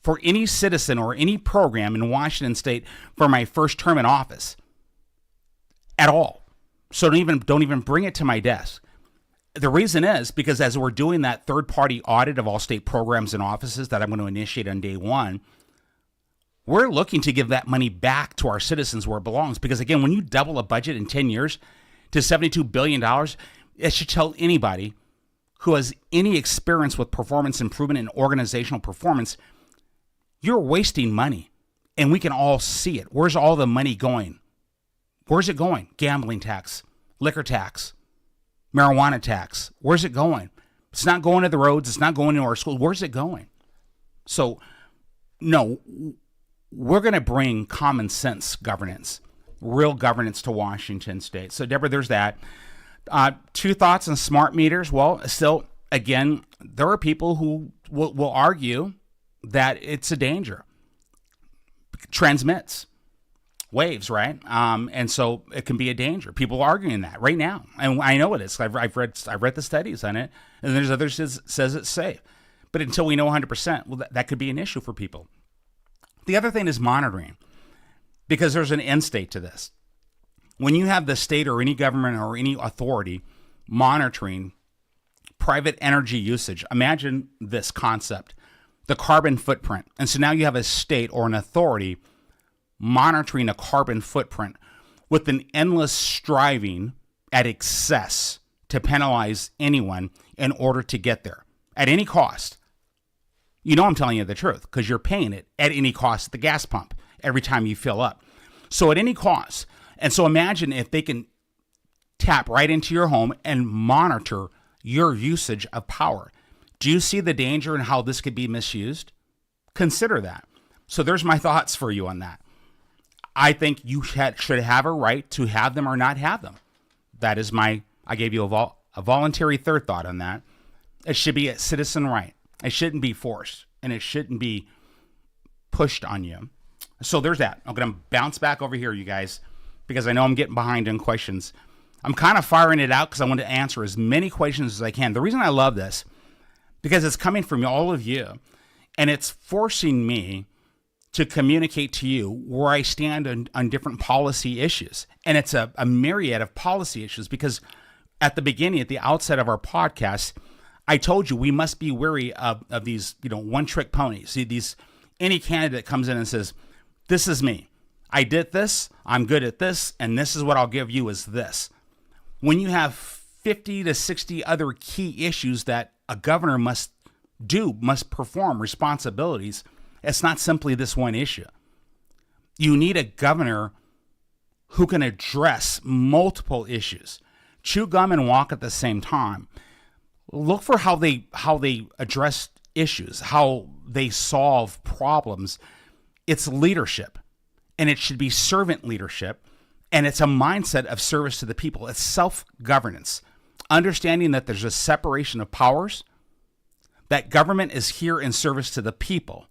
for any citizen or any program in Washington State for my first term in office at all. So don't even bring it to my desk. The reason is because as we're doing that third-party audit of all state programs and offices that I'm going to initiate on day one, we're looking to give that money back to our citizens where it belongs. Because again, when you double a budget in 10 years to $72 billion, it should tell anybody who has any experience with performance improvement and organizational performance, you're wasting money, and we can all see it. Where's all the money going? Where's it going? Gambling tax, liquor tax, marijuana tax. Where's it going? It's not going to the roads. It's not going to our schools. Where's it going? So, no, we're going to bring common sense governance, real governance to Washington State. So, Deborah, there's that. Two thoughts on smart meters. Well, still, again, there are people who will argue that it's a danger. Transmits waves, right? And so it can be a danger. People are arguing that right now, and I know it is. I've read the studies on it, and there's others says it's safe. But until we know 100%, well, that could be an issue for people. The other thing is monitoring, because there's an end state to this. When you have the state or any government or any authority monitoring private energy usage, imagine this concept, the carbon footprint. And so now you have a state or an authority monitoring a carbon footprint with an endless striving at excess to penalize anyone in order to get there at any cost. You know I'm telling you the truth because you're paying it at any cost at the gas pump every time you fill up. So at any cost. And so imagine if they can tap right into your home and monitor your usage of power. Do you see the danger in how this could be misused? Consider that. So there's my thoughts for you on that. I think you should have a right to have them or not have them. That is I gave you a voluntary third thought on that. It should be a citizen right. It shouldn't be forced, and it shouldn't be pushed on you. So there's that. I'm going to bounce back over here, you guys, because I know I'm getting behind in questions. I'm kind of firing it out because I want to answer as many questions as I can. The reason I love this, because it's coming from all of you, and it's forcing me to communicate to you where I stand on different policy issues. And it's a myriad of policy issues because at the beginning, at the outset of our podcast, I told you we must be wary of these, one-trick ponies. See, any candidate comes in and says, this is me. I did this, I'm good at this, and this is what I'll give you is this. When you have 50 to 60 other key issues that a governor must perform responsibilities, it's not simply this one issue. You need a governor who can address multiple issues, chew gum and walk at the same time. Look for how they address issues, how they solve problems. It's leadership, and it should be servant leadership, and it's a mindset of service to the people. It's self-governance, understanding that there's a separation of powers, that government is here in service to the people,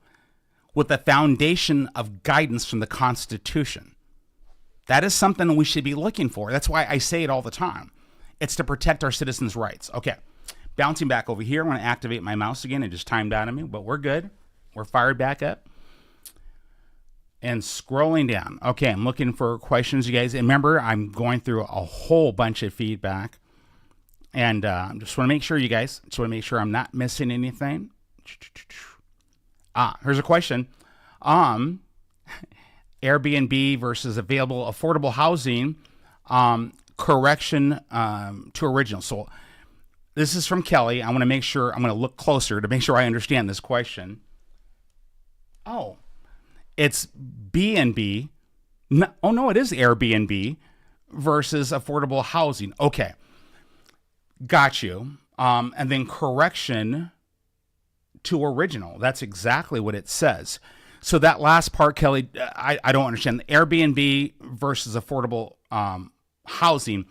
with a foundation of guidance from the Constitution. That is something we should be looking for. That's why I say it all the time. It's to protect our citizens' rights. Okay, bouncing back over here. I want to activate my mouse again. It just timed out on me, but we're good. We're fired back up. And scrolling down. Okay, I'm looking for questions, you guys. And remember, I'm going through a whole bunch of feedback. And just want to make sure, you guys, I'm not missing anything. Here's a question. Airbnb versus available affordable housing, correction to original. So this is from Kelly. I want to make sure, I'm going to look closer to make sure I understand this question. Oh, it's B&B. No, it is Airbnb versus affordable housing. Okay. Got you. And then correction to original. That's exactly what it says. So that last part, Kelly, I don't understand. Airbnb versus affordable housing.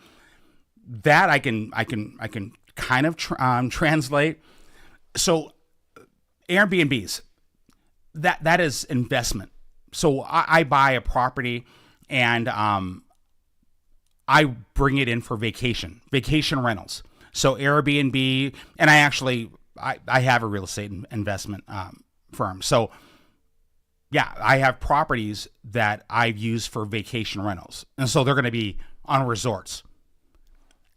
That I can kind of translate. So Airbnbs, that is investment. So I buy a property and I bring it in for vacation rentals. So Airbnb, and I have a real estate investment firm. So yeah, I have properties that I've used for vacation rentals. And so they're going to be on resorts.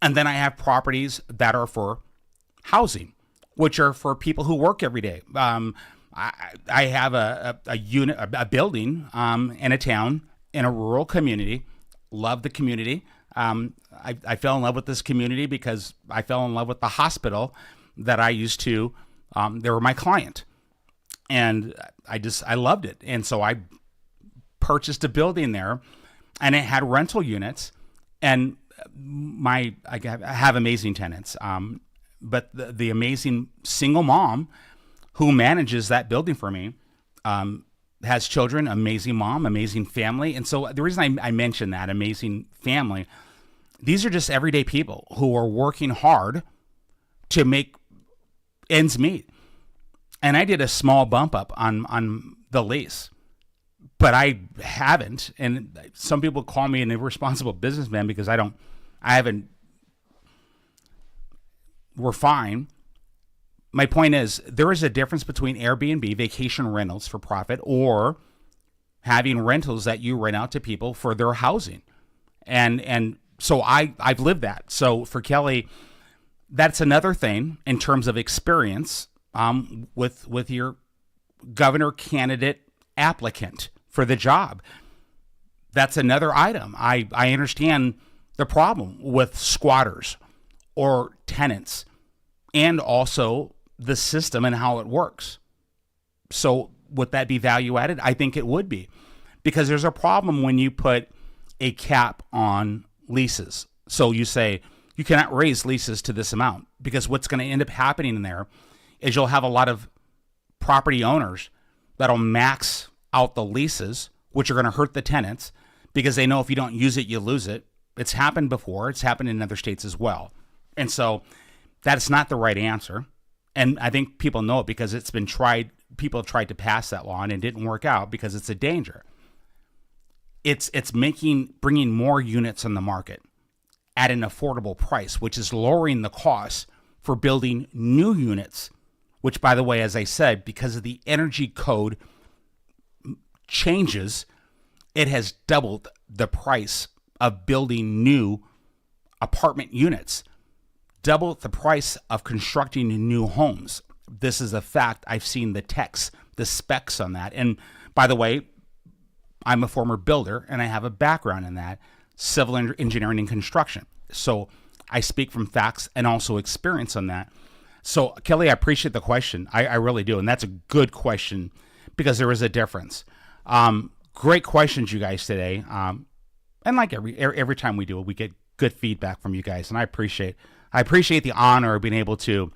And then I have properties that are for housing, which are for people who work every day. I have a building in a town in a rural community. Love the community. I fell in love with this community because I fell in love with the hospital that I used to. They were my client, and I loved it. And so I purchased a building there, and it had rental units. And I have amazing tenants, but the amazing single mom who manages that building for me has children, amazing mom, amazing family. And so the reason I mention that amazing family, these are just everyday people who are working hard to make ends meet. And I did a small bump up on the lease, but I haven't. And some people call me an irresponsible businessman because we're fine. My point is, there is a difference between Airbnb, vacation rentals for profit, or having rentals that you rent out to people for their housing. And so I've lived that. So for Kelly, that's another thing in terms of experience with your governor candidate applicant for the job. That's another item. I understand the problem with squatters or tenants, and also the system and how it works. So would that be value added? I think it would be, because there's a problem when you put a cap on leases. So you say you cannot raise leases to this amount, because what's going to end up happening in there is you'll have a lot of property owners that'll max out the leases, which are going to hurt the tenants, because they know if you don't use it, you lose it. It's happened before. It's happened in other states as well. And so that's not the right answer. And I think people know it because it's been tried. People have tried to pass that law and it didn't work out because it's a danger. It's bringing more units on the market at an affordable price, which is lowering the cost for building new units, which, by the way, as I said, because of the energy code changes, it has doubled the price of building new apartment units, double the price of constructing new homes. This is a fact. I've seen the specs on that. And by the way, I'm a former builder and I have a background in that, civil engineering and construction. So I speak from facts and also experience on that. So Kelly, I appreciate the question. I really do. And that's a good question because there is a difference. Great questions, you guys, today. And like every time we do it, we get good feedback from you guys. And I appreciate the honor of being able to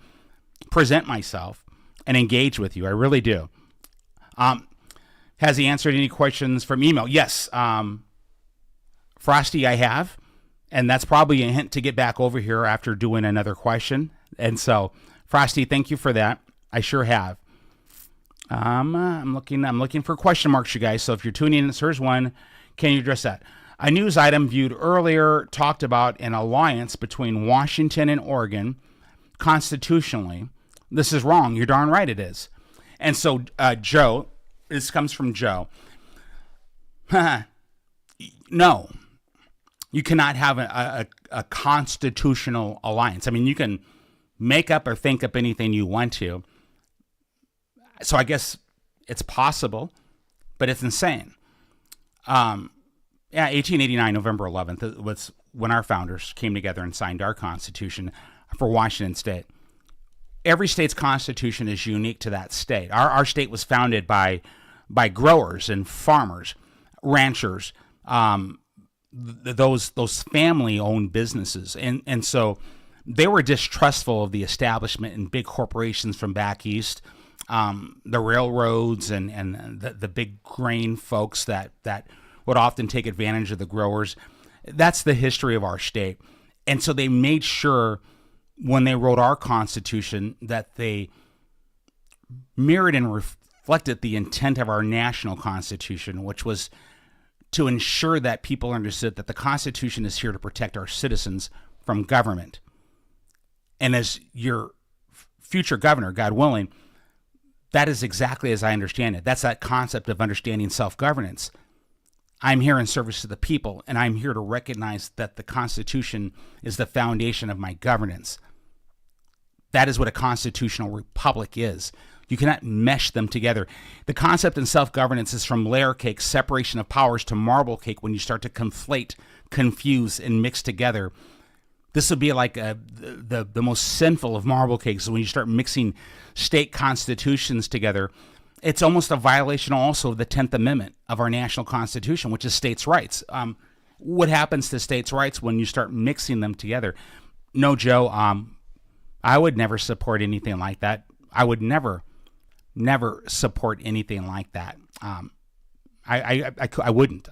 present myself and engage with you. I really do. Has he answered any questions from email? Yes. Frosty, I have. And that's probably a hint to get back over here after doing another question. And so, Frosty, thank you for that. I sure have. I'm looking for question marks, you guys. So if you're tuning in, here's one. Can you address that? A news item viewed earlier talked about an alliance between Washington and Oregon constitutionally. This is wrong. You're darn right it is. And so, Joe, this comes from Joe. No, you cannot have a constitutional alliance. I mean, you can make up or think up anything you want to. So I guess it's possible, but it's insane. 1889, November 11th, was when our founders came together and signed our Constitution for Washington State. Every state's constitution is unique to that state. Our state was founded by growers and farmers, ranchers, those family-owned businesses, and so they were distrustful of the establishment and big corporations from back east, the railroads and the big grain folks that would often take advantage of the growers. That's the history of our state, and so they made sure when they wrote our Constitution that they mirrored and reflected the intent of our national Constitution, which was to ensure that people understood that the Constitution is here to protect our citizens from government. And as your future governor, God willing, that is exactly as I understand it. That's that concept of understanding self-governance. I'm here in service to the people, and I'm here to recognize that the Constitution is the foundation of my governance. That is what a constitutional republic is. You cannot mesh them together. The concept in self-governance is from layer cake, separation of powers, to marble cake when you start to conflate, confuse, and mix together. This would be like the most sinful of marble cakes when you start mixing state constitutions together. It's almost a violation also of the 10th Amendment of our national Constitution, which is states' rights. What happens to states' rights when you start mixing them together? No, Joe, I would never support anything like that. I would never support anything like that. I wouldn't.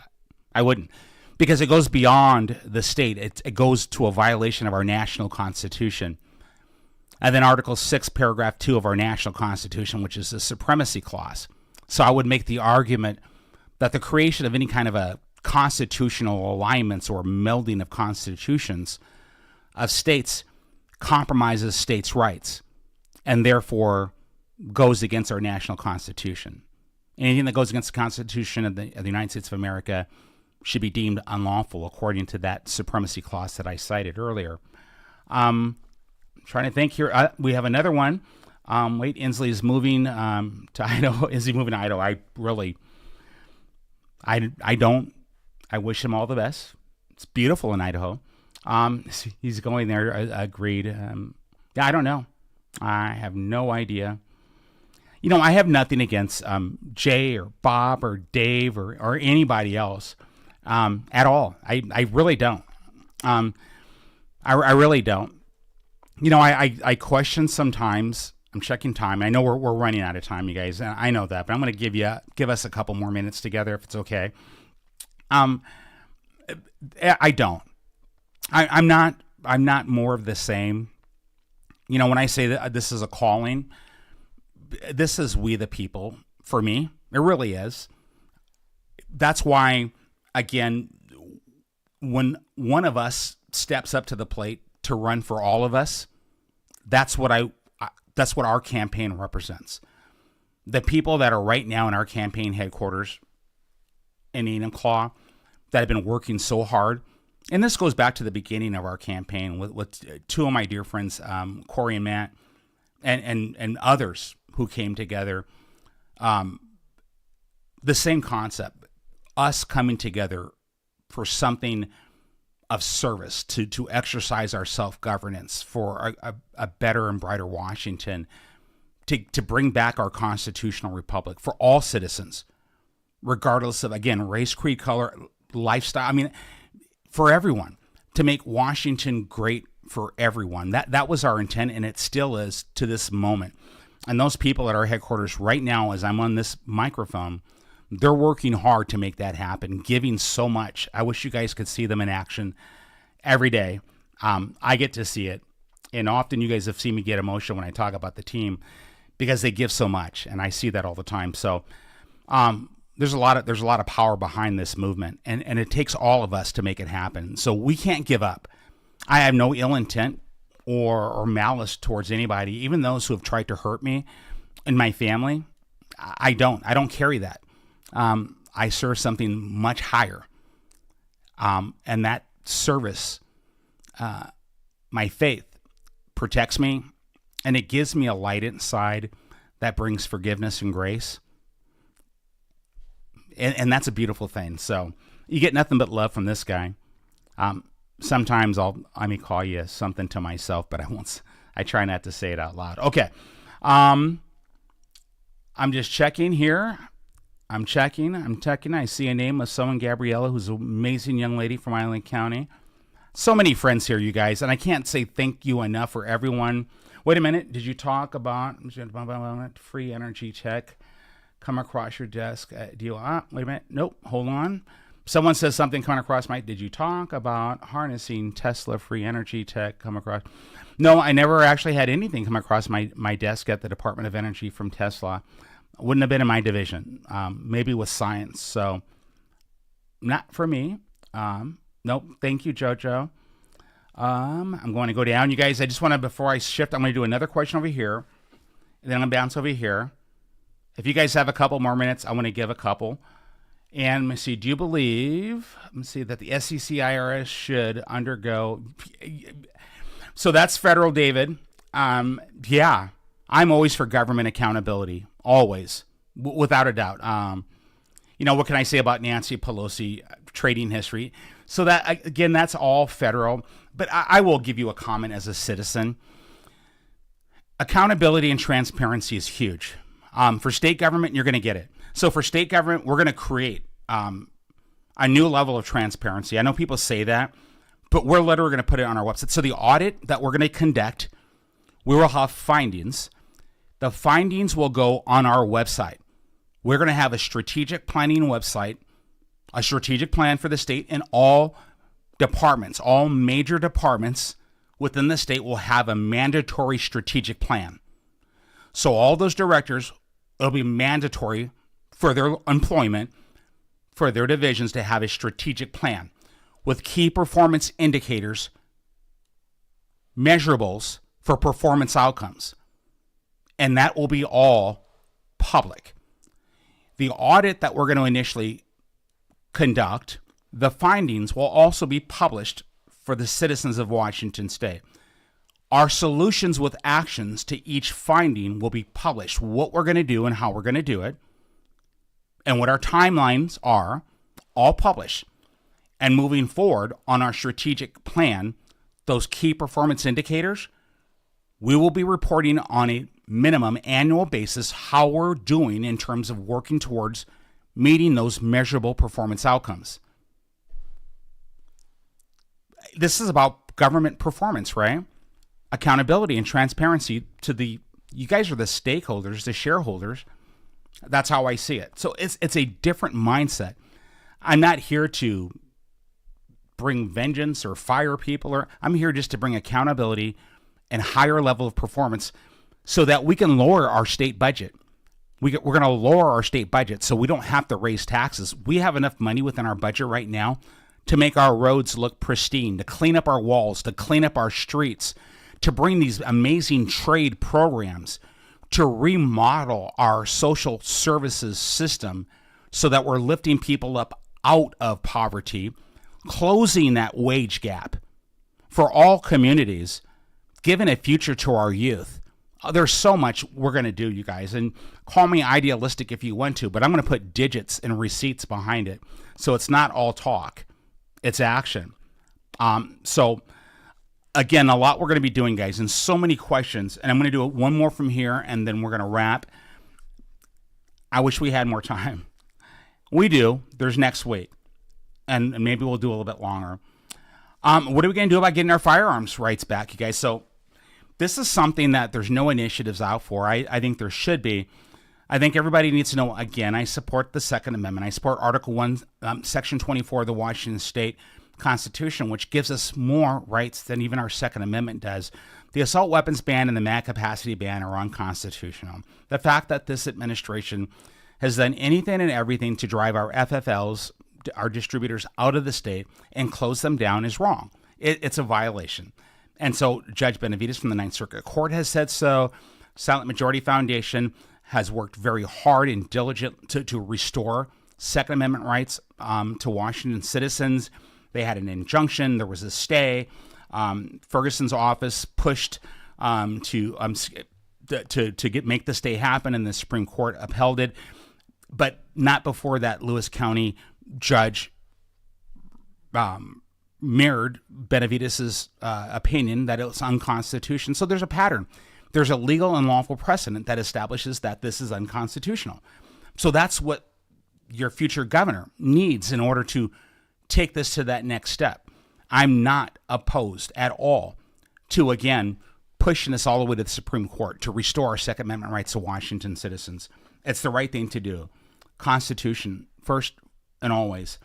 Because it goes beyond the state. It goes to a violation of our national Constitution. And then Article 6, Paragraph 2 of our national Constitution, which is the Supremacy Clause. So I would make the argument that the creation of any kind of a constitutional alignments or melding of constitutions of states compromises states' rights and therefore goes against our national Constitution. Anything that goes against the Constitution of the United States of America should be deemed unlawful according to that Supremacy Clause that I cited earlier. Trying to think here. We have another one. Wait, Inslee is moving to Idaho. Is he moving to Idaho? I don't. I wish him all the best. It's beautiful in Idaho. He's going there. Agreed. Yeah, I don't know. I have no idea. I have nothing against Jay or Bob or Dave or anybody else at all. I really don't. I really don't. I question sometimes. I'm checking time. I know we're running out of time, you guys. And I know that, but I'm going to give us a couple more minutes together if it's okay. I don't. I'm not more of the same. When I say that this is a calling, this is we the people for me. It really is. That's why, again, when one of us steps up to the plate to run for all of us, that's what our campaign represents. The people that are right now in our campaign headquarters in Enumclaw that have been working so hard. And this goes back to the beginning of our campaign with two of my dear friends, Corey and Matt, and others who came together. The same concept, us coming together for something of service to exercise our self-governance for a better and brighter Washington, to bring back our constitutional republic for all citizens, regardless of, again, race, creed, color, lifestyle. I mean, for everyone, to make Washington great for everyone. That was our intent, and it still is to this moment. And those people at our headquarters right now, as I'm on this microphone, they're working hard to make that happen, giving so much. I wish you guys could see them in action every day. I get to see it, and often you guys have seen me get emotional when I talk about the team because they give so much, and I see that all the time. So there's a lot of power behind this movement, and it takes all of us to make it happen. So we can't give up. I have no ill intent or malice towards anybody, even those who have tried to hurt me and my family. I don't carry that. I serve something much higher. And that service, my faith, protects me, and it gives me a light inside that brings forgiveness and grace. And that's a beautiful thing. So you get nothing but love from this guy. Sometimes I may call you something to myself, but I try not to say it out loud. Okay. I'm just checking here. I'm checking. I see a name of someone, Gabriella, who's an amazing young lady from Island County. So many friends here, you guys, and I can't say thank you enough for everyone. Wait a minute. Did you talk about free energy tech come across your desk? Wait a minute. Nope. Hold on. Someone says something coming across did you talk about harnessing Tesla free energy tech come across? No, I never actually had anything come across my desk at the Department of Energy from Tesla. Wouldn't have been in my division. Maybe with science. So not for me. Nope. Thank you, Jojo. I'm going to go down. You guys, I just want to, before I shift, I'm going to do another question over here. And then I'm going to bounce over here. If you guys have a couple more minutes, I want to give a couple. And let me see, do you believe, let me see, that the SEC IRS should undergo, so that's federal, David. Yeah, I'm always for government accountability, always, without a doubt. What can I say about Nancy Pelosi trading history? So that, again, that's all federal, but I will give you a comment as a citizen. Accountability and transparency is huge. For state government, you're going to get it. So for state government, we're going to create a new level of transparency. I know people say that, but we're literally going to put it on our website. So the audit that we're going to conduct, we will have findings. The findings will go on our website. We're going to have a strategic planning website, a strategic plan for the state, and all departments, all major departments within the state will have a mandatory strategic plan. So all those directors, it'll be mandatory for their employment, for their divisions to have a strategic plan with key performance indicators, measurables for performance outcomes. And that will be all public. The audit that we're going to initially conduct, the findings will also be published for the citizens of Washington State. Our solutions with actions to each finding will be published, what we're going to do and how we're going to do it, and what our timelines are, all published. And moving forward on our strategic plan, those key performance indicators, we will be reporting on a minimum annual basis how we're doing in terms of working towards meeting those measurable performance outcomes. This is about government performance, right? Accountability and transparency to you guys are the stakeholders, the shareholders. That's how I see it. So it's a different mindset. I'm not here to bring vengeance or fire people, I'm here just to bring accountability and higher level of performance so that we can lower our state budget. We're going to lower our state budget so we don't have to raise taxes. We have enough money within our budget right now to make our roads look pristine, to clean up our walls, to clean up our streets, to bring these amazing trade programs, to remodel our social services system so that we're lifting people up out of poverty, closing that wage gap for all communities, giving a future to our youth. There's so much we're going to do, you guys, and call me idealistic if you want to, but I'm going to put digits and receipts behind it. So it's not all talk, it's action. So again, a lot we're going to be doing, guys, and so many questions, and I'm going to do one more from here, and then we're going to wrap. I wish we had more time. We do. There's next week, and maybe we'll do a little bit longer. What are we going to do about getting our firearms rights back, you guys? So this is something that there's no initiatives out for. I think there should be. I think everybody needs to know, again, I support the Second Amendment. I support Article 1, Section 24 of the Washington State Constitution, which gives us more rights than even our Second Amendment does. The assault weapons ban and the mag capacity ban are unconstitutional. The fact that this administration has done anything and everything to drive our FFLs, our distributors, out of the state and close them down is wrong. It's a violation. And so Judge Benavides from the Ninth Circuit Court has said so. Silent Majority Foundation has worked very hard and diligent to restore Second Amendment rights to Washington citizens. They had an injunction. There was a stay. Ferguson's office pushed to make the stay happen, and the Supreme Court upheld it. But not before that Lewis County judge mirrored Benavides's opinion that it was unconstitutional. So there's a pattern. There's a legal and lawful precedent that establishes that this is unconstitutional. So that's what your future governor needs in order to take this to that next step. I'm not opposed at all to, again, pushing this all the way to the Supreme Court to restore our Second Amendment rights to Washington citizens. It's the right thing to do. Constitution first and always.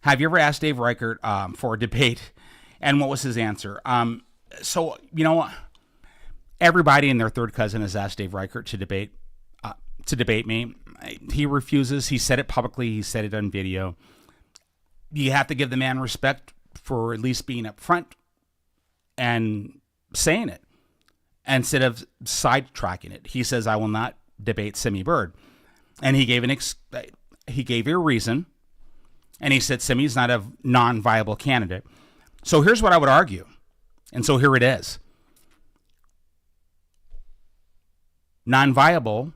Have you ever asked Dave Reichert for a debate? And what was his answer? So, you know, everybody and their third cousin has asked Dave Reichert to debate me. He refuses. He said it publicly. He said it on video. You have to give the man respect for at least being up front and saying it instead of sidetracking it. He says, I will not debate Semi Bird. And he gave a reason. And he said Semi's not a non-viable candidate. So here's what I would argue. And so here it is. Non-viable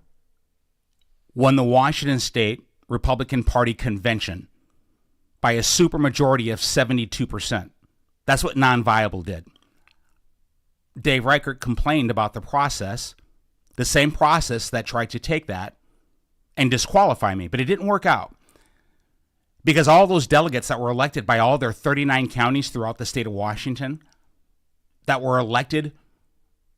won the Washington State Republican Party convention by a supermajority of 72%. That's what non-viable did. Dave Reichert complained about the process, the same process that tried to take that and disqualify me, but it didn't work out. Because all those delegates that were elected by all their 39 counties throughout the state of Washington, that were elected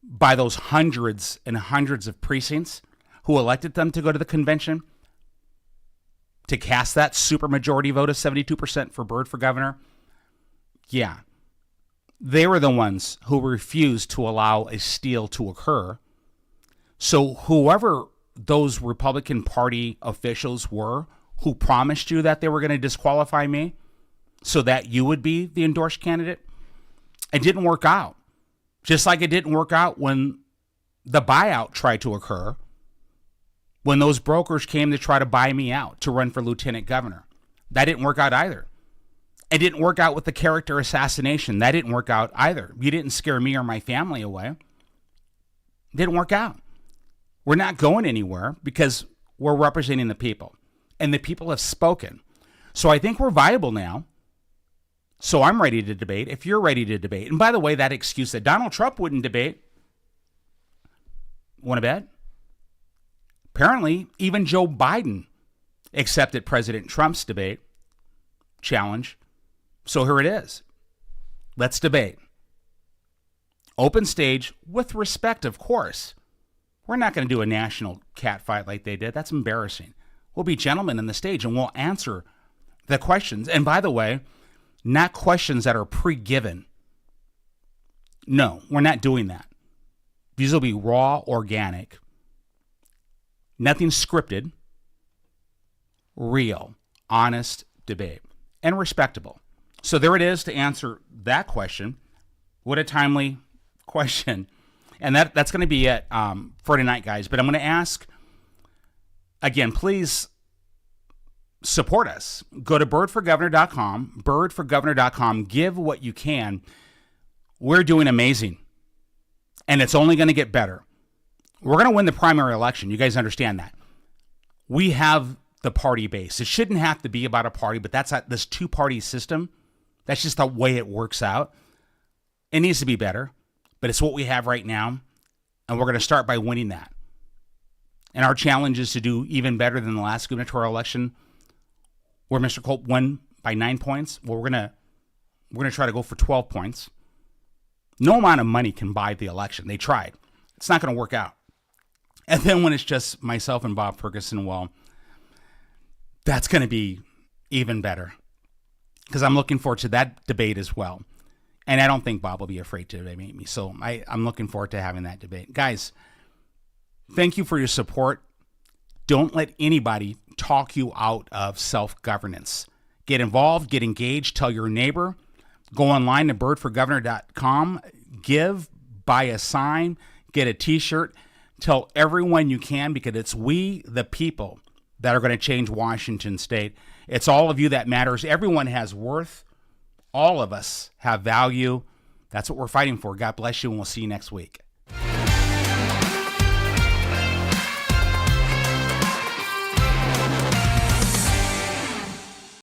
by those hundreds and hundreds of precincts who elected them to go to the convention, to cast that supermajority vote of 72% for Byrd for governor, yeah, they were the ones who refused to allow a steal to occur. So whoever those Republican Party officials were who promised you that they were going to disqualify me so that you would be the endorsed candidate, it didn't work out. Just like it didn't work out when the buyout tried to occur, when those brokers came to try to buy me out to run for lieutenant governor. That didn't work out either. It didn't work out with the character assassination. That didn't work out either. You didn't scare me or my family away. It didn't work out. We're not going anywhere because we're representing the people. And the people have spoken. So I think we're viable now. So I'm ready to debate if you're ready to debate. And by the way, that excuse that Donald Trump wouldn't debate, Want to bet? Apparently, even Joe Biden accepted President Trump's debate challenge. So here it is. Let's debate. Open stage with respect, of course. We're not going to do a national catfight like they did. That's embarrassing. We'll be gentlemen in the stage and we'll answer the questions. And by the way, not questions that are pre-given. No, we're not doing that. These will be raw, organic, nothing scripted, real, honest debate, and respectable. So there it is to answer that question. What a timely question. And that's going to be it for tonight, guys. But I'm going to ask, again, please support us. Go to birdforgovernor.com, birdforgovernor.com. Give what you can. We're doing amazing. And it's only going to get better. We're going to win the primary election. You guys understand that. We have the party base. It shouldn't have to be about a party, but that's this two-party system. That's just the way it works out. It needs to be better, but it's what we have right now, and we're going to start by winning that. And our challenge is to do even better than the last gubernatorial election, where Mr. Culp won by 9 points. Well, we're going to try to go for 12 points. No amount of money can buy the election. They tried. It's not going to work out. And then when it's just myself and Bob Ferguson, well, that's going to be even better, because I'm looking forward to that debate as well. And I don't think Bob will be afraid to debate me. So I'm looking forward to having that debate. Guys, thank you for your support. Don't let anybody talk you out of self-governance. Get involved, get engaged, tell your neighbor. Go online to birdforgovernor.com, give, buy a sign, get a t-shirt. Tell everyone you can, because it's we, the people, that are going to change Washington State. It's all of you that matters. Everyone has worth. All of us have value. That's what we're fighting for. God bless you, and we'll see you next week.